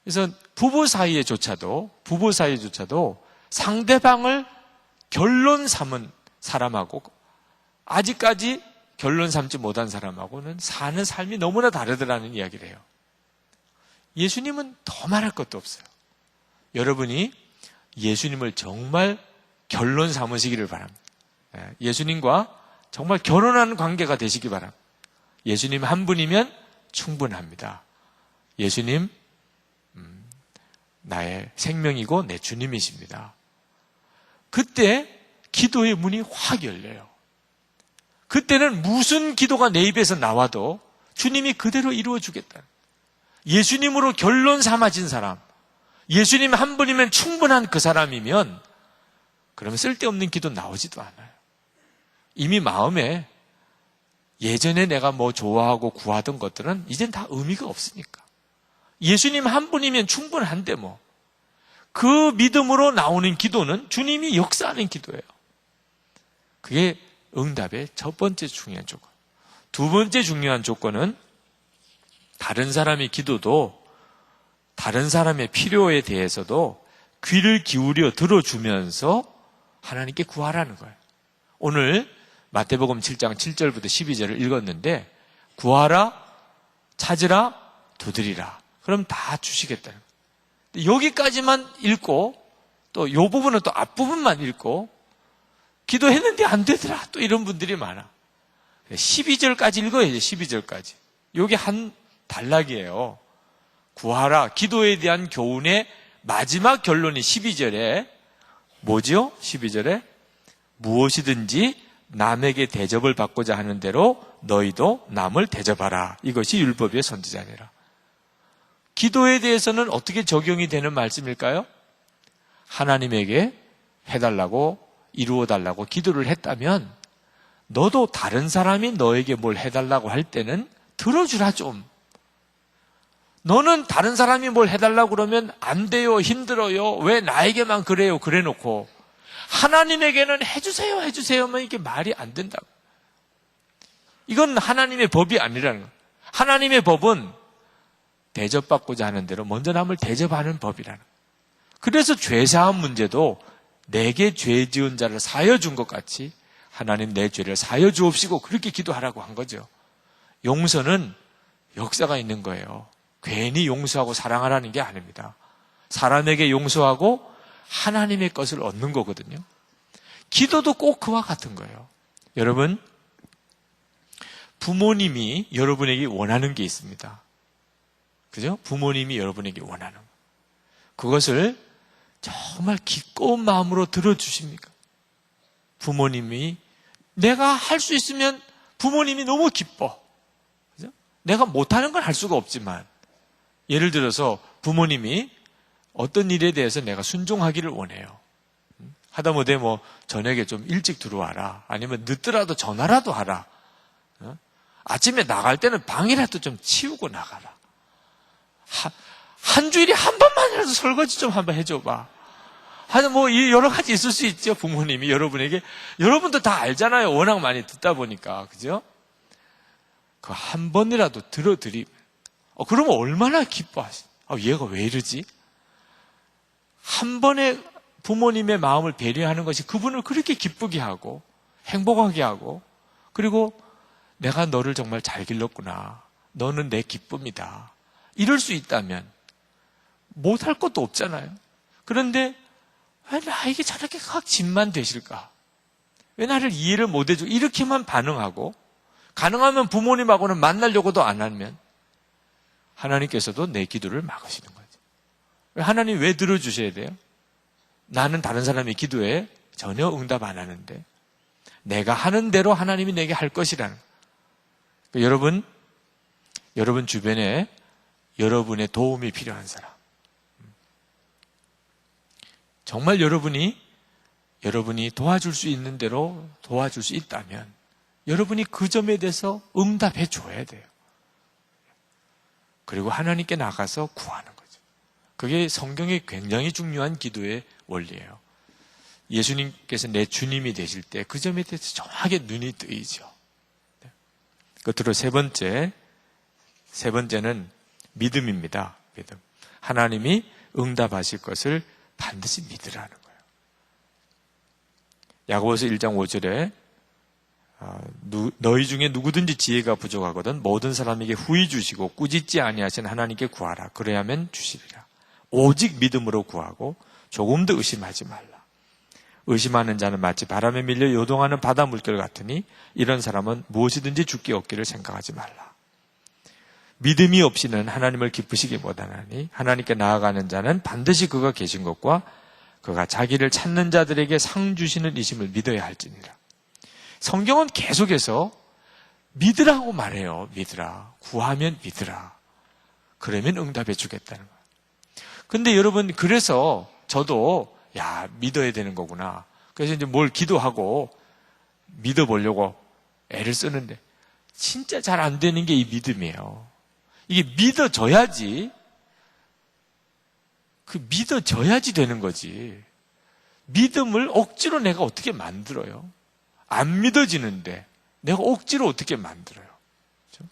[SPEAKER 1] 그래서 부부 사이에조차도 상대방을 결론 삼은 사람하고 아직까지 결론 삼지 못한 사람하고는 사는 삶이 너무나 다르더라는 이야기를 해요. 예수님은 더 말할 것도 없어요. 여러분이 예수님을 정말 결론 삼으시기를 바랍니다. 예수님과 정말 결혼하는 관계가 되시기 바랍니다. 예수님 한 분이면 충분합니다. 예수님 나의 생명이고 내 주님이십니다. 그때 기도의 문이 확 열려요. 그때는 무슨 기도가 내 입에서 나와도 주님이 그대로 이루어주겠다. 예수님으로 결론 삼아진 사람, 예수님 한 분이면 충분한 그 사람이면 그러면 쓸데없는 기도 나오지도 않아요. 이미 마음에 예전에 내가 뭐 좋아하고 구하던 것들은 이젠 다 의미가 없으니까. 예수님 한 분이면 충분한데 뭐. 그 믿음으로 나오는 기도는 주님이 역사하는 기도예요. 그게 응답의 첫 번째 중요한 조건. 두 번째 중요한 조건은 다른 사람의 기도도 다른 사람의 필요에 대해서도 귀를 기울여 들어주면서 하나님께 구하라는 거예요. 오늘 마태복음 7장 7절부터 12절을 읽었는데 구하라, 찾으라, 두드리라. 그럼 다 주시겠다는 거예요. 여기까지만 읽고 또 이 부분은 또 앞부분만 읽고 기도했는데 안 되더라. 또 이런 분들이 많아. 12절까지 읽어야죠. 12절까지. 여기 한 단락이에요. 구하라. 기도에 대한 교훈의 마지막 결론이 12절에 뭐죠? 12절에 무엇이든지 남에게 대접을 받고자 하는 대로 너희도 남을 대접하라. 이것이 율법의 선지자니라. 기도에 대해서는 어떻게 적용이 되는 말씀일까요? 하나님에게 해달라고 이루어달라고 기도를 했다면 너도 다른 사람이 너에게 뭘 해달라고 할 때는 들어주라 좀. 너는 다른 사람이 뭘 해달라고 그러면 안 돼요, 힘들어요, 왜 나에게만 그래요, 그래 놓고 하나님에게는 해주세요, 해주세요만 이게 말이 안 된다고. 이건 하나님의 법이 아니라는 거예요. 하나님의 법은 대접받고자 하는 대로 먼저 남을 대접하는 법이라는 거예요. 그래서 죄사함 문제도 내게 죄 지은 자를 사하여 준 것 같이 하나님 내 죄를 사하여 주옵시고 그렇게 기도하라고 한 거죠. 용서는 역사가 있는 거예요. 괜히 용서하고 사랑하라는 게 아닙니다. 사람에게 용서하고 하나님의 것을 얻는 거거든요. 기도도 꼭 그와 같은 거예요. 여러분, 부모님이 여러분에게 원하는 게 있습니다. 그죠? 부모님이 여러분에게 원하는 거. 그것을 정말 기꺼운 마음으로 들어주십니까? 부모님이 내가 할 수 있으면 부모님이 너무 기뻐. 그죠? 내가 못하는 건 할 수가 없지만 예를 들어서 부모님이 어떤 일에 대해서 내가 순종하기를 원해요. 하다못해 저녁에 좀 일찍 들어와라. 아니면 늦더라도 전화라도 하라. 아침에 나갈 때는 방이라도 좀 치우고 나가라. 한 주일에 한 번만이라도 설거지 좀 한번 해줘봐. 하여튼 여러 가지 있을 수 있죠. 부모님이 여러분에게. 여러분도 다 알잖아요. 워낙 많이 듣다 보니까. 그죠? 그 한 번이라도 들어드리면. 그러면 얼마나 기뻐하시. 얘가 왜 이러지? 한 번에 부모님의 마음을 배려하는 것이 그분을 그렇게 기쁘게 하고 행복하게 하고 그리고 내가 너를 정말 잘 길렀구나. 너는 내 기쁨이다. 이럴 수 있다면 못할 것도 없잖아요. 그런데 왜 나에게 저렇게 확 짐만 되실까? 왜 나를 이해를 못 해주고 이렇게만 반응하고 가능하면 부모님하고는 만나려고도 안 하면 하나님께서도 내 기도를 막으시는 거죠. 하나님 왜 들어주셔야 돼요? 나는 다른 사람의 기도에 전혀 응답 안 하는데 내가 하는 대로 하나님이 내게 할 것이라는 거예요. 여러분 주변에 여러분의 도움이 필요한 사람, 정말 여러분이 도와줄 수 있는 대로 도와줄 수 있다면 여러분이 그 점에 대해서 응답해 줘야 돼요. 그리고 하나님께 나가서 구하는 거죠. 그게 성경의 굉장히 중요한 기도의 원리예요. 예수님께서 내 주님이 되실 때 그 점에 대해서 정확하게 눈이 뜨이죠. 끝으로 세 번째는 믿음입니다. 믿음. 하나님이 응답하실 것을 반드시 믿으라는 거예요. 야고보서 1장 5절에 너희 중에 누구든지 지혜가 부족하거든 모든 사람에게 후히 주시고 꾸짖지 아니하신 하나님께 구하라. 그래야만 주시리라. 오직 믿음으로 구하고 조금도 의심하지 말라. 의심하는 자는 마치 바람에 밀려 요동하는 바다 물결 같으니 이런 사람은 무엇이든지 주께 얻기를 생각하지 말라. 믿음이 없이는 하나님을 기쁘시게 못하나니 하나님께 나아가는 자는 반드시 그가 계신 것과 그가 자기를 찾는 자들에게 상 주시는 이심을 믿어야 할지니라. 성경은 계속해서 믿으라고 말해요. 믿으라. 구하면 믿으라. 그러면 응답해 주겠다는 거예요. 근데 여러분, 그래서 저도 믿어야 되는 거구나. 그래서 이제 뭘 기도하고 믿어보려고 애를 쓰는데 진짜 잘 안 되는 게 이 믿음이에요. 이게 믿어져야지 믿어져야지 되는 거지. 믿음을 억지로 내가 어떻게 만들어요? 안 믿어지는데 내가 억지로 어떻게 만들어요? 그렇죠?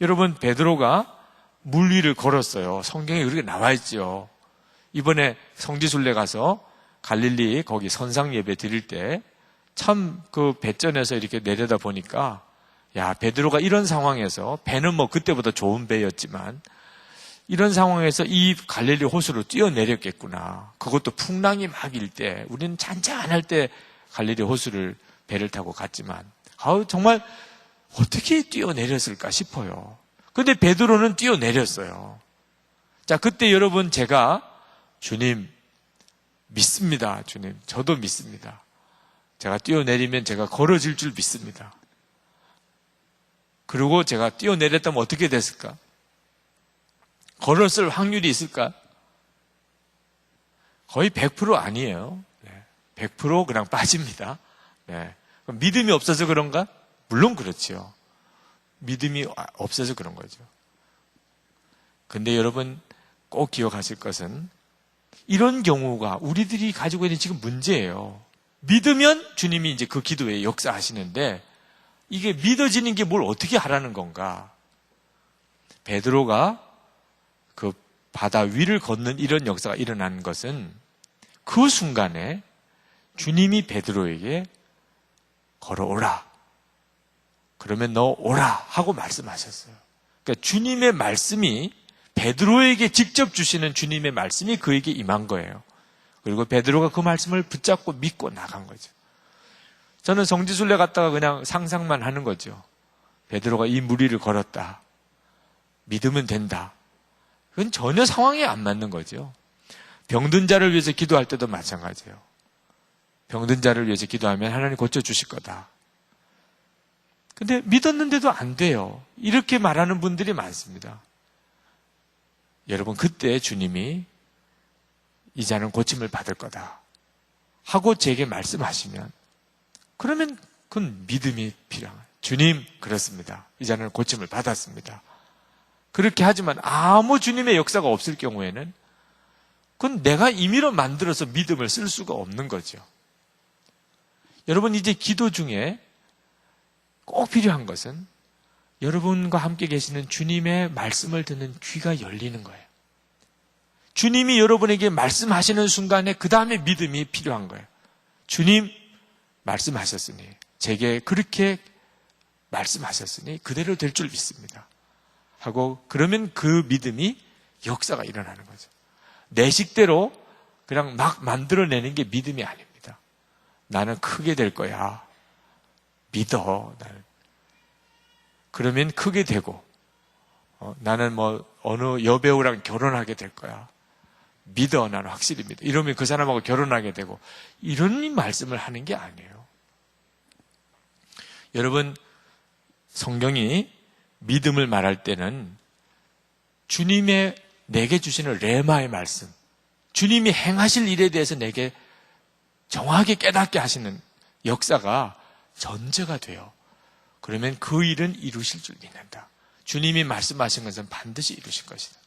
[SPEAKER 1] 여러분, 베드로가 물 위를 걸었어요. 성경에 그렇게 나와 있죠. 이번에 성지순례 가서 갈릴리 거기 선상 예배 드릴 때 참 그 배전에서 이렇게 내려다 보니까, 야, 베드로가 이런 상황에서, 배는 뭐 그때보다 좋은 배였지만 이런 상황에서 이 갈릴리 호수로 뛰어내렸겠구나. 그것도 풍랑이 막 일 때, 우리는 잔잔할 때 갈릴리 호수를 배를 타고 갔지만, 정말 어떻게 뛰어내렸을까 싶어요. 근데 베드로는 뛰어내렸어요. 자, 그때 여러분, 제가 주님 믿습니다. 주님, 저도 믿습니다. 제가 뛰어내리면 제가 걸어질 줄 믿습니다. 그리고 제가 뛰어내렸다면 어떻게 됐을까? 걸었을 확률이 있을까? 거의 100% 아니에요. 100% 그냥 빠집니다. 그럼 믿음이 없어서 그런가? 물론 그렇죠. 믿음이 없어서 그런 거죠. 근데 여러분 꼭 기억하실 것은, 이런 경우가 우리들이 가지고 있는 지금 문제예요. 믿으면 주님이 이제 그 기도에 역사하시는데, 이게 믿어지는 게 뭘 어떻게 하라는 건가? 베드로가 그 바다 위를 걷는 이런 역사가 일어난 것은 그 순간에 주님이 베드로에게 걸어오라, 그러면 너 오라 하고 말씀하셨어요. 그러니까 주님의 말씀이, 베드로에게 직접 주시는 주님의 말씀이 그에게 임한 거예요. 그리고 베드로가 그 말씀을 붙잡고 믿고 나간 거죠. 저는 성지순례 갔다가 그냥 상상만 하는 거죠. 베드로가 이 물 위를 걸었다, 믿으면 된다. 그건 전혀 상황에 안 맞는 거죠. 병든 자를 위해서 기도할 때도 마찬가지예요. 병든 자를 위해서 기도하면 하나님 고쳐주실 거다. 근데 믿었는데도 안 돼요. 이렇게 말하는 분들이 많습니다. 여러분, 그때 주님이 이 자는 고침을 받을 거다 하고 제게 말씀하시면, 그러면 그건 믿음이 필요한 거예요. 주님, 그렇습니다. 이 자는 고침을 받았습니다. 그렇게 하지만 아무 주님의 역사가 없을 경우에는 그건 내가 임의로 만들어서 믿음을 쓸 수가 없는 거죠. 여러분, 이제 기도 중에 꼭 필요한 것은 여러분과 함께 계시는 주님의 말씀을 듣는 귀가 열리는 거예요. 주님이 여러분에게 말씀하시는 순간에 그 다음에 믿음이 필요한 거예요. 주님, 말씀하셨으니, 제게 그렇게 말씀하셨으니 그대로 될 줄 믿습니다 하고, 그러면 그 믿음이 역사가 일어나는 거죠. 내 식대로 그냥 막 만들어내는 게 믿음이 아닙니다. 나는 크게 될 거야, 믿어. 나는. 그러면 크게 되고, 나는 뭐 어느 여배우랑 결혼하게 될 거야, 믿어. 나는 확실히 믿어. 이러면 그 사람하고 결혼하게 되고, 이런 말씀을 하는 게 아니에요. 여러분, 성경이 믿음을 말할 때는 주님의 내게 주시는 레마의 말씀, 주님이 행하실 일에 대해서 내게 정확하게 깨닫게 하시는 역사가 전제가 돼요. 그러면 그 일은 이루실 줄 믿는다. 주님이 말씀하신 것은 반드시 이루실 것이다.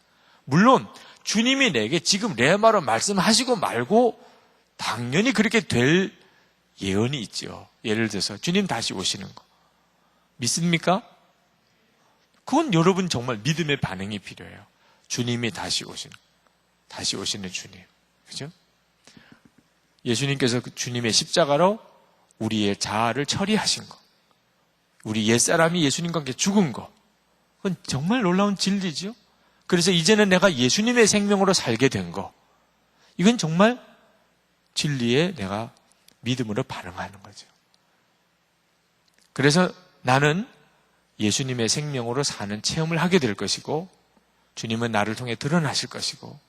[SPEAKER 1] 물론 주님이 내게 지금 레마로 말씀하시고 말고 당연히 그렇게 될 예언이 있죠. 예를 들어서 주님 다시 오시는 거 믿습니까? 그건 여러분 정말 믿음의 반응이 필요해요. 주님이 다시 오시는 주님, 그죠? 예수님께서 주님의 십자가로 우리의 자아를 처리하신 거, 우리 옛사람이 예수님과 함께 죽은 거, 그건 정말 놀라운 진리죠. 그래서 이제는 내가 예수님의 생명으로 살게 된 거, 이건 정말 진리에 내가 믿음으로 반응하는 거죠. 그래서 나는 예수님의 생명으로 사는 체험을 하게 될 것이고, 주님은 나를 통해 드러나실 것이고,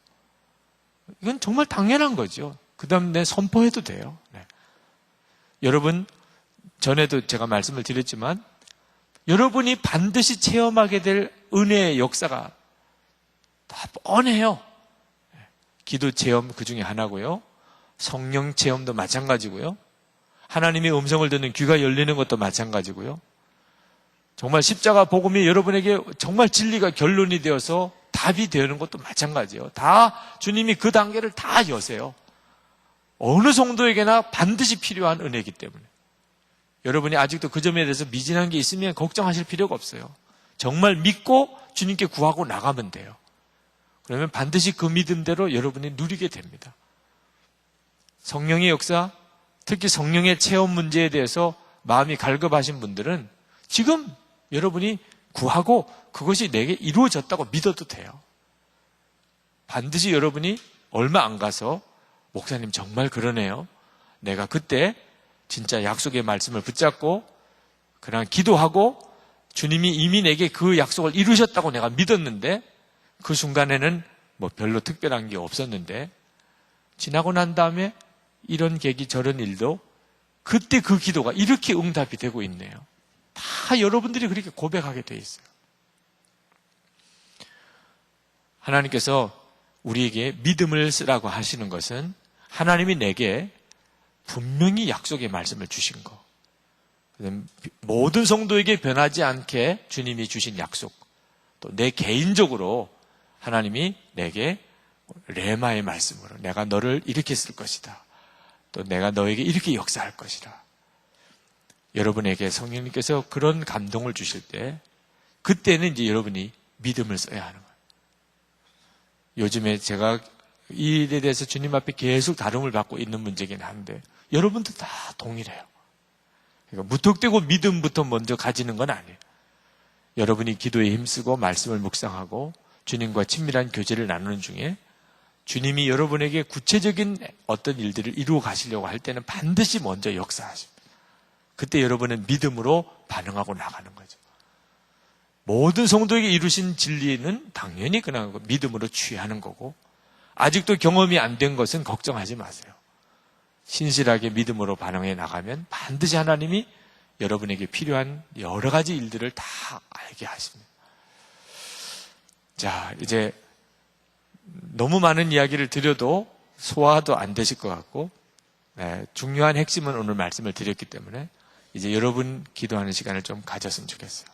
[SPEAKER 1] 이건 정말 당연한 거죠. 그 다음 내 선포해도 돼요. 네. 여러분, 전에도 제가 말씀을 드렸지만 여러분이 반드시 체험하게 될 은혜의 역사가 다 뻔해요. 기도 체험 그 중에 하나고요, 성령 체험도 마찬가지고요, 하나님의 음성을 듣는 귀가 열리는 것도 마찬가지고요, 정말 십자가 복음이 여러분에게 정말 진리가 결론이 되어서 답이 되는 것도 마찬가지예요. 다 주님이 그 단계를 다 여세요. 어느 성도에게나 반드시 필요한 은혜이기 때문에. 여러분이 아직도 그 점에 대해서 미진한 게 있으면 걱정하실 필요가 없어요. 정말 믿고 주님께 구하고 나가면 돼요. 그러면 반드시 그 믿음대로 여러분이 누리게 됩니다. 성령의 역사, 특히 성령의 체험 문제에 대해서 마음이 갈급하신 분들은 지금 여러분이 구하고 그것이 내게 이루어졌다고 믿어도 돼요. 반드시 여러분이 얼마 안 가서 목사님 정말 그러네요. 내가 그때 진짜 약속의 말씀을 붙잡고 그냥 기도하고 주님이 이미 내게 그 약속을 이루셨다고 내가 믿었는데 그 순간에는 뭐 별로 특별한 게 없었는데 지나고 난 다음에 이런 계기 저런 일도 그때 그 기도가 이렇게 응답이 되고 있네요. 다 여러분들이 그렇게 고백하게 돼 있어요. 하나님께서 우리에게 믿음을 쓰라고 하시는 것은 하나님이 내게 분명히 약속의 말씀을 주신 거. 모든 성도에게 변하지 않게 주님이 주신 약속. 또 내 개인적으로 하나님이 내게 레마의 말씀으로 내가 너를 이렇게 쓸 것이다. 또 내가 너에게 이렇게 역사할 것이다. 여러분에게 성령님께서 그런 감동을 주실 때 그때는 이제 여러분이 믿음을 써야 하는 거예요. 요즘에 제가 이 일에 대해서 주님 앞에 계속 다름을 받고 있는 문제긴 한데 여러분도 다 동일해요. 그러니까 무턱대고 믿음부터 먼저 가지는 건 아니에요. 여러분이 기도에 힘쓰고 말씀을 묵상하고 주님과 친밀한 교제를 나누는 중에 주님이 여러분에게 구체적인 어떤 일들을 이루어 가시려고 할 때는 반드시 먼저 역사하십니다. 그때 여러분은 믿음으로 반응하고 나가는 거죠. 모든 성도에게 이루신 진리는 당연히 그냥 믿음으로 취하는 거고 아직도 경험이 안 된 것은 걱정하지 마세요. 신실하게 믿음으로 반응해 나가면 반드시 하나님이 여러분에게 필요한 여러 가지 일들을 다 알게 하십니다. 자, 이제 너무 많은 이야기를 드려도 소화도 안 되실 것 같고 중요한 핵심은 오늘 말씀을 드렸기 때문에 이제 여러분 기도하는 시간을 좀 가졌으면 좋겠어요.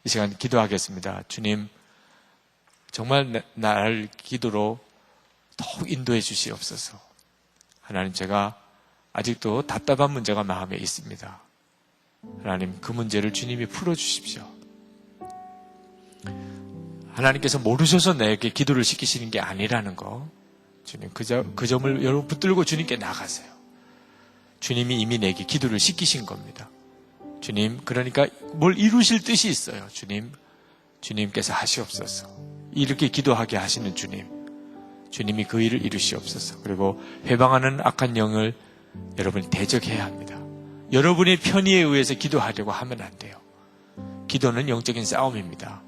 [SPEAKER 1] 이 시간 기도하겠습니다. 주님, 정말 나를 기도로 더욱 인도해 주시옵소서. 하나님, 제가 아직도 답답한 문제가 마음에 있습니다. 하나님, 그 문제를 주님이 풀어주십시오. 하나님께서 모르셔서 내게 기도를 시키시는 게 아니라는 거, 주님, 그 점을 여러분 붙들고 주님께 나가세요. 주님이 이미 내게 기도를 시키신 겁니다. 주님, 그러니까 뭘 이루실 뜻이 있어요. 주님께서 하시옵소서. 이렇게 기도하게 하시는 주님이 그 일을 이루시옵소서. 그리고 회방하는 악한 영을 여러분이 대적해야 합니다. 여러분의 편의에 의해서 기도하려고 하면 안 돼요. 기도는 영적인 싸움입니다.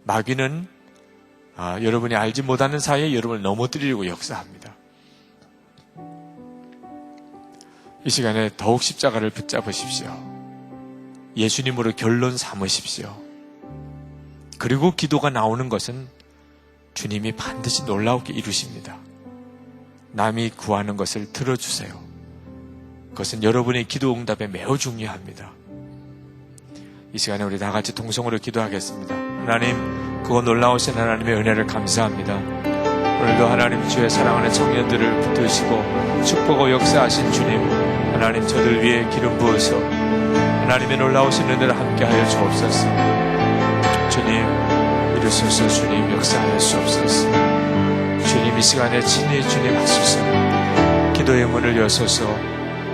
[SPEAKER 1] 마귀는 여러분이 알지 못하는 사이에 여러분을 넘어뜨리려고 역사합니다. 이 시간에 더욱 십자가를 붙잡으십시오. 예수님으로 결론 삼으십시오. 그리고 기도가 나오는 것은 주님이 반드시 놀라우게 이루십니다. 남이 구하는 것을 들어주세요. 그것은 여러분의 기도 응답에 매우 중요합니다. 이 시간에 우리 다 같이 동성으로 기도하겠습니다. 하나님, 그거 놀라우신 하나님의 은혜를 감사합니다. 오늘도 하나님 주의 사랑하는 청년들을 붙드시고 축복하고 역사하신 주님, 하나님 저들 위해 기름 부어서 하나님의 놀라우신 은혜를 함께하여 주옵소서. 주님, 이루소서. 주님, 역사하여 주옵소서. 주님, 이 시간에 친히 주님 하소서. 기도의 문을 여소서.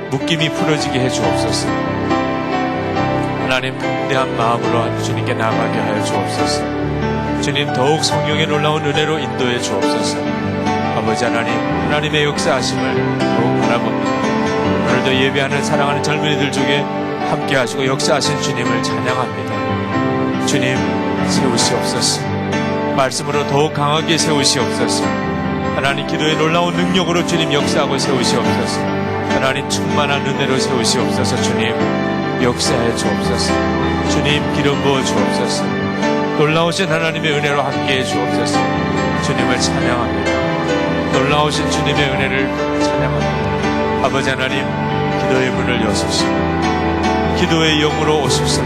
[SPEAKER 1] 묶임이 풀어지게 해 주옵소서. 하나님, 담대한 마음으로 주님께 나아가게 하여 주옵소서. 주님, 더욱 성령의 놀라운 은혜로 인도해 주옵소서. 아버지 하나님의 역사하심을 더욱 바라봅니다. 오늘도 예배하는 사랑하는 젊은이들 중에 함께 하시고 역사하신 주님을 찬양합니다. 주님, 세우시옵소서. 말씀으로 더욱 강하게 세우시옵소서. 하나님, 기도의 놀라운 능력으로 주님 역사하고 세우시옵소서. 하나님, 충만한 은혜로 세우시옵소서. 주님, 역사해 주옵소서. 주님, 기름 부어 주옵소서. 놀라우신 하나님의 은혜로 함께해 주옵소서. 주님을 찬양합니다. 놀라우신 주님의 은혜를 찬양합니다. 아버지 하나님, 기도의 문을 여소서. 기도의 영으로 오십시오.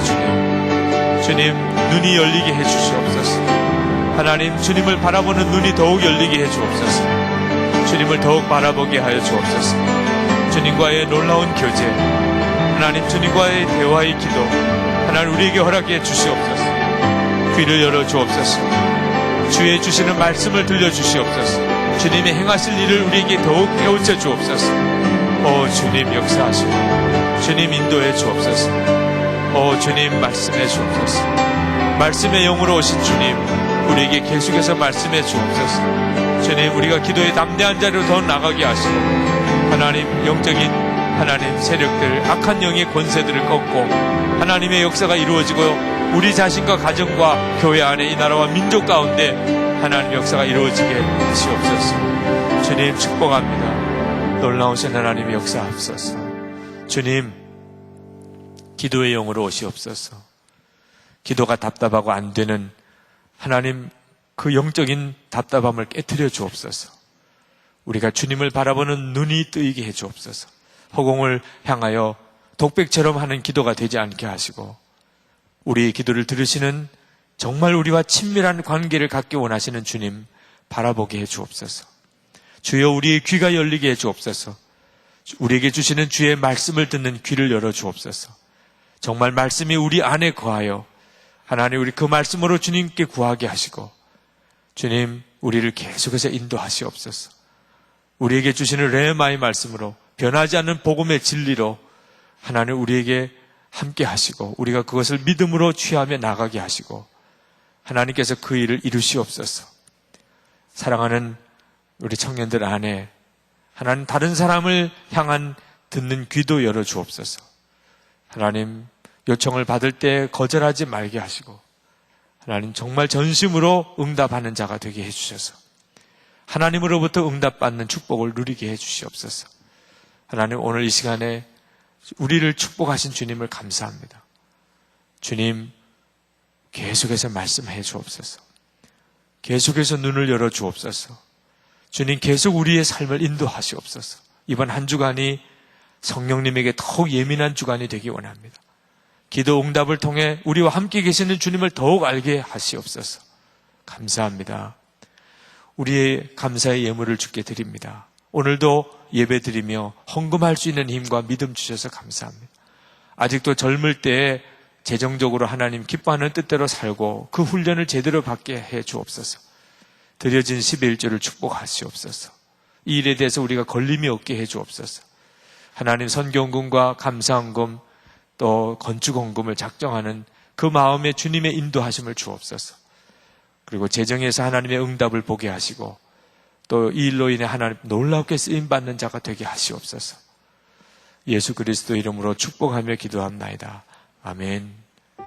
[SPEAKER 1] 주님, 눈이 열리게 해주시옵소서. 하나님, 주님을 바라보는 눈이 더욱 열리게 해 주옵소서. 주님을 더욱 바라보게 하여 주옵소서. 주님과의 놀라운 교제, 하나님, 주님과의 대화의 기도, 하나님 우리에게 허락해 주시옵소서. 귀를 열어 주옵소서. 주의 주시는 말씀을 들려주시옵소서. 주님의 행하실 일을 우리에게 더욱 깨우쳐 주옵소서. 주님 역사하시고 주님 인도해 주옵소서. 주님 말씀해 주옵소서. 말씀의 영으로 오신 주님, 우리에게 계속해서 말씀해 주옵소서. 주님, 우리가 기도의 담대한 자리로 더 나가게 하시고, 하나님, 영적인 하나님 세력들, 악한 영의 권세들을 꺾고 하나님의 역사가 이루어지고 우리 자신과 가정과 교회 안에 이 나라와 민족 가운데 하나님의 역사가 이루어지게 하시옵소서. 주님 축복합니다. 놀라우신 하나님의 역사하옵소서. 주님, 기도의 영으로 오시옵소서. 기도가 답답하고 안 되는 하나님, 그 영적인 답답함을 깨트려 주옵소서. 우리가 주님을 바라보는 눈이 뜨이게 해 주옵소서. 허공을 향하여 독백처럼 하는 기도가 되지 않게 하시고, 우리의 기도를 들으시는 정말 우리와 친밀한 관계를 갖기 원하시는 주님 바라보게 해 주옵소서. 주여, 우리의 귀가 열리게 해 주옵소서. 우리에게 주시는 주의 말씀을 듣는 귀를 열어 주옵소서. 정말 말씀이 우리 안에 거하여 하나님, 우리 그 말씀으로 주님께 구하게 하시고, 주님, 우리를 계속해서 인도하시옵소서. 우리에게 주시는 레마의 말씀으로, 변하지 않는 복음의 진리로 하나님 우리에게 함께 하시고, 우리가 그것을 믿음으로 취하며 나가게 하시고, 하나님께서 그 일을 이루시옵소서. 사랑하는 우리 청년들 안에 하나님, 다른 사람을 향한 듣는 귀도 열어 주옵소서. 하나님, 요청을 받을 때 거절하지 말게 하시고, 하나님 정말 전심으로 응답하는 자가 되게 해주셔서 하나님으로부터 응답받는 축복을 누리게 해주시옵소서. 하나님, 오늘 이 시간에 우리를 축복하신 주님을 감사합니다. 주님, 계속해서 말씀해 주옵소서. 계속해서 눈을 열어 주옵소서. 주님, 계속 우리의 삶을 인도하시옵소서. 이번 한 주간이 성령님에게 더욱 예민한 주간이 되기 원합니다. 기도 응답을 통해 우리와 함께 계시는 주님을 더욱 알게 하시옵소서. 감사합니다. 우리의 감사의 예물을 주께 드립니다. 오늘도 예배드리며 헌금할 수 있는 힘과 믿음 주셔서 감사합니다. 아직도 젊을 때에 재정적으로 하나님 기뻐하는 뜻대로 살고 그 훈련을 제대로 받게 해 주옵소서. 드려진 11조를 축복하시옵소서. 이 일에 대해서 우리가 걸림이 없게 해 주옵소서. 하나님, 선교헌금과 감사헌금 또 건축헌금을 작정하는 그 마음에 주님의 인도하심을 주옵소서. 그리고 재정에서 하나님의 응답을 보게 하시고 또 이 일로 인해 하나님 놀랍게 쓰임받는 자가 되게 하시옵소서. 예수 그리스도 이름으로 축복하며 기도합나이다. 아멘.